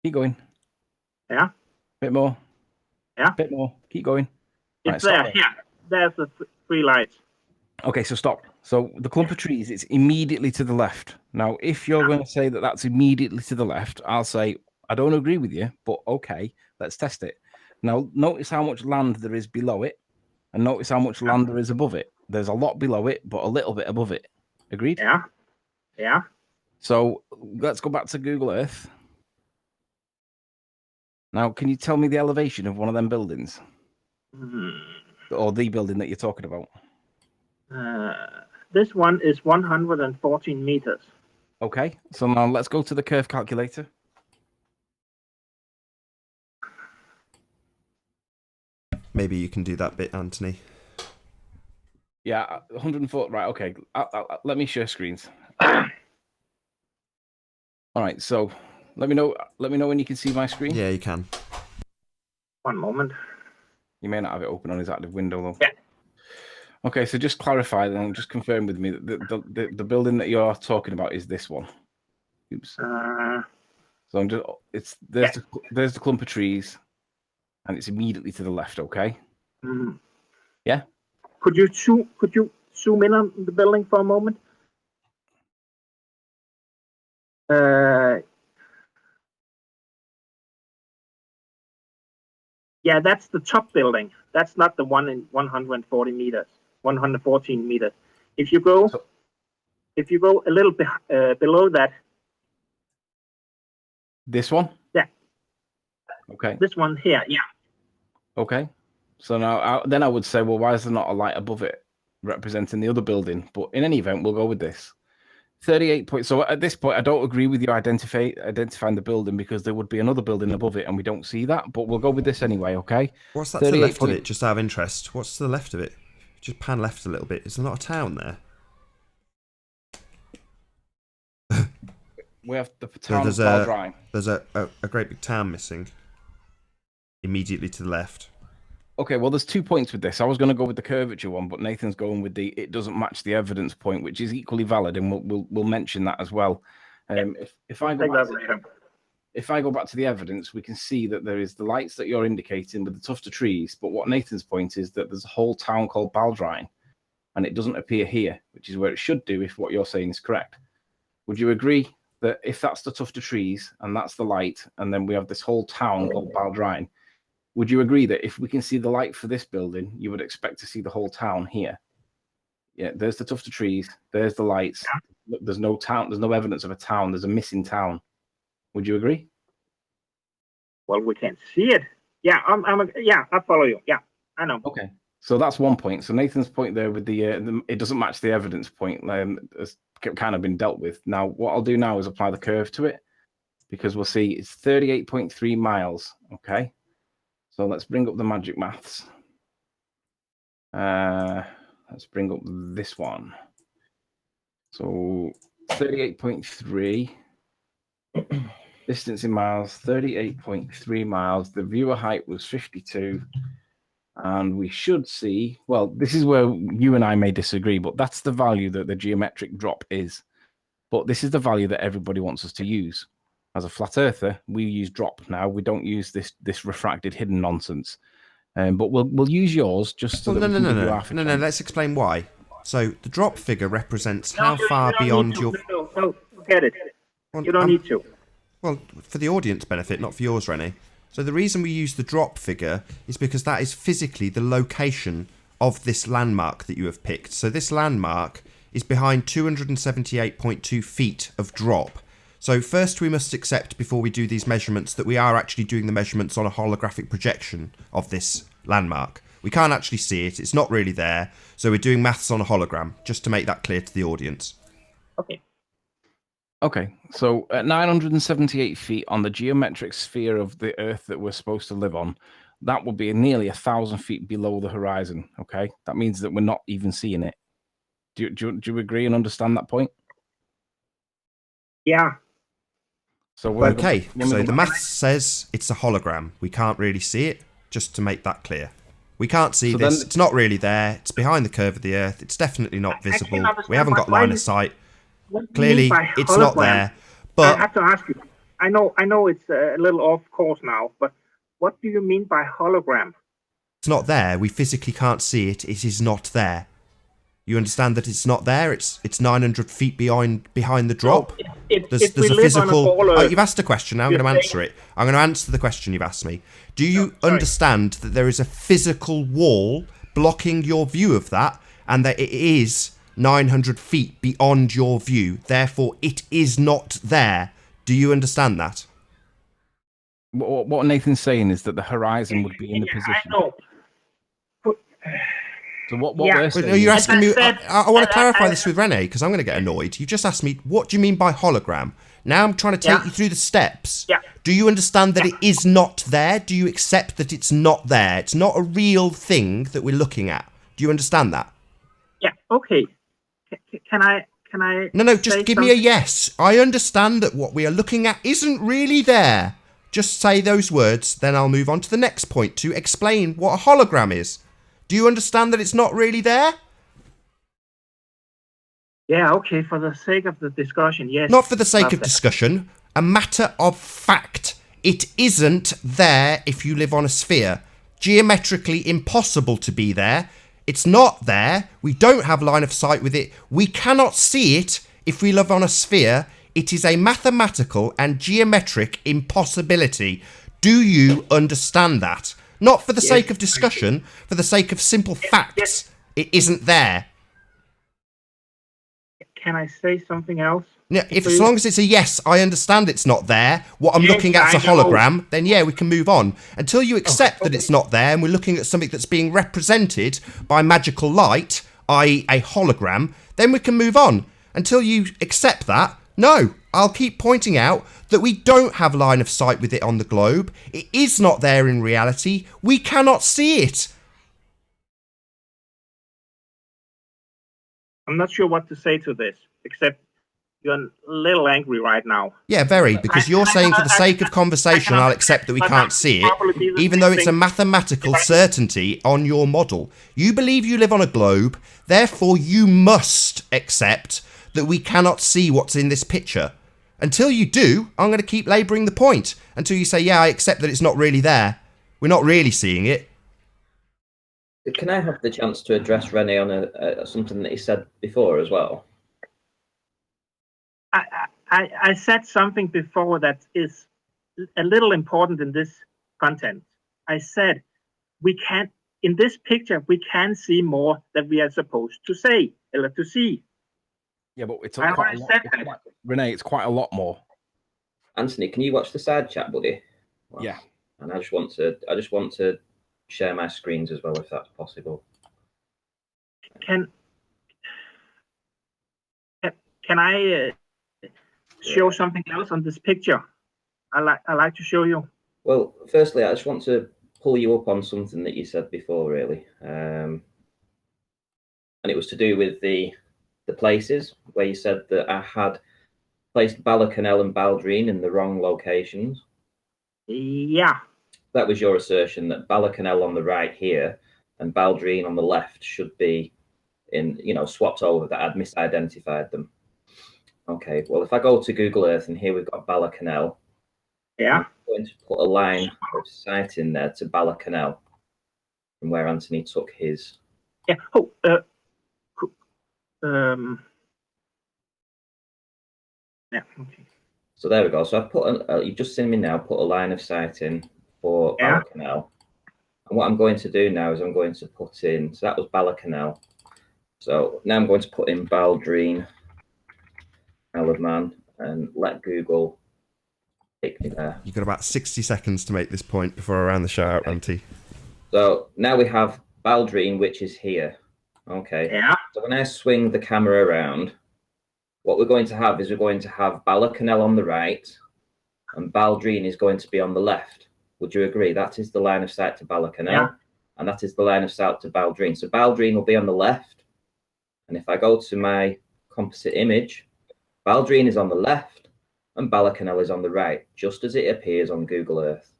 Keep going. yeah. Bit more. Yeah. Bit more. Keep going. It's Right, there. stop Yeah. There's the 3 lights. Okay, so stop. So the clump of trees, it's immediately to the left. Now, if you're going to say that that's immediately to the left, I'll say, I don't agree with you, but okay, let's test it. Now, notice how much land there is below it, and notice how much land there is above it. There's a lot below it, but a little bit above it. Agreed? Yeah. Yeah. So let's go back to Google Earth. Now, can you tell me the elevation of one of them buildings? Or the building that you're talking about? This one is 114 meters. Okay, so now let's go to the curve calculator. Maybe you can do that bit, Anthony. Yeah, 104. Right, okay. Let me share screens. All right, so let me know when you can see my screen. Yeah, you can. 1 moment. You may not have it open on his active window though. Yeah. Okay, so just clarify then, just confirm with me that the building that you're talking about is this one. Oops. So I'm just there's the clump of trees, and it's immediately to the left. Okay. Yeah. Could you zoom in on the building for a moment? Yeah, that's the top building. That's not the one in 140 meters, 114 meters. If you go a little bit below that. This one? Yeah. Okay. This one here, yeah. Okay. So now, then I would say, well, why is there not a light above it representing the other building? But in any event, we'll go with this. 38 points. So at this point, I don't agree with you identifying the building because there would be another building above it, and we don't see that. But we'll go with this anyway, okay? What's that to the left of it, just out of interest? What's to the left of it? Just pan left a little bit. Is there not a town there? We have the town of Baldrine. There's a great big town missing. Immediately to the left. Okay, well, there's 2 points with this. I was going to go with the curvature one, but Nathan's going with the it doesn't match the evidence point, which is equally valid, and we'll mention that as well. If I go back to the evidence, we can see that there is the lights that you're indicating with the tuft of trees, but what Nathan's point is that there's a whole town called Baldrine, and it doesn't appear here, which is where it should do if what you're saying is correct. Would you agree that if that's the tuft of trees and that's the light, and then we have this whole town called Baldrine, would you agree that if we can see the light for this building, you would expect to see the whole town here? Yeah, there's the tuft of trees, there's the lights. Look, there's no town, there's no evidence of a town, there's a missing town. Would you agree? Well, we can see it. Yeah, I follow you. Yeah, I know. Okay, so that's one point. So Nathan's point there with the it doesn't match the evidence point has kind of been dealt with. Now, what I'll do now is apply the curve to it, because we'll see it's 38.3 miles. Okay, so let's bring up the magic maths. Let's bring up this one. So 38.3 distance in miles, 38.3 miles. The viewer height was 52. And we should see, well, this is where you and I may disagree, but that's the value that the geometric drop is. But this is the value that everybody wants us to use. As a flat earther, we use drop now. We don't use this refracted hidden nonsense. But we'll use yours just so Well, that no. Let's explain why. So the drop figure represents how far beyond your. No, forget it. Well, You don't need to. Well, for the audience benefit, not for yours, Rene. So the reason we use the drop figure is because that is physically the location of this landmark that you have picked. So this landmark is behind 278.2 feet of drop. So first we must accept, before we do these measurements, that we are actually doing the measurements on a holographic projection of this landmark. We can't actually see it. It's not really there. So we're doing maths on a hologram, just to make that clear to the audience. Okay. Okay, so at 978 feet on the geometric sphere of the Earth that we're supposed to live on, that would be nearly 1,000 feet below the horizon. Okay, that means that we're not even seeing it. Do you agree and understand that point? Yeah. So Okay, so the maths says it's a hologram. We can't really see it, just to make that clear. We can't see this. It's not really there. It's behind the curve of the Earth. It's definitely not visible. We haven't got line of sight. Clearly, it's not there. But I have to ask you. I know it's a little off course now, but what do you mean by hologram? it's not there. We physically can't see it. It is not there. You understand that it's not there? It's 900 feet behind the drop. There's a physical. You've asked a question. Now I'm going to answer it. I'm going to answer the question you've asked me. Do you understand that there is a physical wall blocking your view of that, and that it is 900 feet beyond your view? Therefore, it is not there. Do you understand that? What Nathan's saying is that the horizon would be in the position. I know. So what we're saying? No, you're asking me. I want to clarify this with Rene, because I'm going to get annoyed. You just asked me, what do you mean by hologram? Now I'm trying to take you through the steps. Yeah. Do you understand that it is not there? Do you accept that it's not there? It's not a real thing that we're looking at. Do you understand that? Yeah. Okay. Can I? No. Just give me a yes. I understand that what we are looking at isn't really there. Just say those words, then I'll move on to the next point to explain what a hologram is. Do you understand that it's not really there? Yeah, okay, for the sake of the discussion, yes. Not for the sake of discussion. A matter of fact. It isn't there if you live on a sphere. Geometrically impossible to be there. It's not there. We don't have line of sight with it. We cannot see it if we live on a sphere. It is a mathematical and geometric impossibility. Do you understand that? Not for the sake of discussion, for the sake of simple facts. It isn't there. Can I say something else? Yeah, as long as it's a yes, I understand it's not there. What I'm looking at is a hologram, then yeah, we can move on. Until you accept that it's not there and we're looking at something that's being represented by magical light, i.e. a hologram, then we can move on. Until you accept that, no, I'll keep pointing out that we don't have line of sight with it on the globe. It is not there in reality. We cannot see it. I'm not sure what to say to this, except you're a little angry right now. Yeah, very, because you're saying for the sake of conversation, I'll accept that we can't see it, even though it's a mathematical certainty on your model. You believe you live on a globe, therefore you must accept that we cannot see what's in this picture. Until you do, I'm going to keep labouring the point. Until you say, yeah, I accept that it's not really there. We're not really seeing it. Can I have the chance to address Rene on something that he said before as well? I said something before that is a little important in this content. I said we can, in this picture, we can see more than we are supposed to say or to see. Yeah, but it's I quite a already lot. said It's that. quite, Renee, it's quite a lot more. Anthony, can you watch the side chat, buddy? Wow. Yeah. And I just want to share my screens as well, if that's possible. Can I show something else on this picture? I like to show you. Well, firstly, I just want to pull you up on something that you said before, really, and it was to do with the places where you said that I had placed Balacanel and Baldrine in the wrong locations. Yeah. That was your assertion that Balacanel on the right here and Baldrine on the left should be in, swapped over, that I'd misidentified them. Okay, well, if I go to Google Earth and here we've got Balacanel, Yeah. I'm going to put a line of sight in there to Balacanel from where Anthony took his. Yeah. Oh, yeah. Okay. So there we go. So I've put, you've just seen me now put a line of sight in for Balacanel. And what I'm going to do now is I'm going to put in, so that was Balacanel. So now I'm going to put in Baldrine, Isle of Man, and let Google take me there. You've got about 60 seconds to make this point before I round the show out, Auntie. So now we have Baldrine, which is here. Okay. Yeah. So when I swing the camera around, what we're going to have is we're going to have Balacanel on the right, and Baldrine is going to be on the left. Would you agree? That is the line of sight to Balacanel, and that is the line of sight to Baldrine. So Baldrine will be on the left, and if I go to my composite image, Baldrine is on the left, and Balacanel is on the right, just as it appears on Google Earth,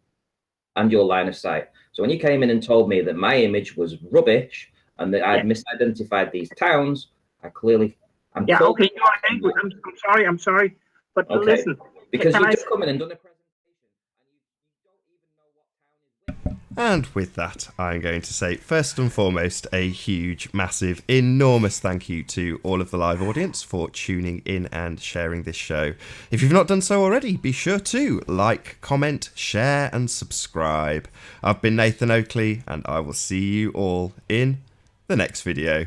and your line of sight. So when you came in and told me that my image was rubbish and that I'd misidentified these towns, I clearly... Okay, I'm sorry. But listen. Because you've just come in and done a presentation and you don't even know what town is which. And with that, I'm going to say, first and foremost, a huge, massive, enormous thank you to all of the live audience for tuning in and sharing this show. If you've not done so already, be sure to like, comment, share, and subscribe. I've been Nathan Oakley, and I will see you all in the next video.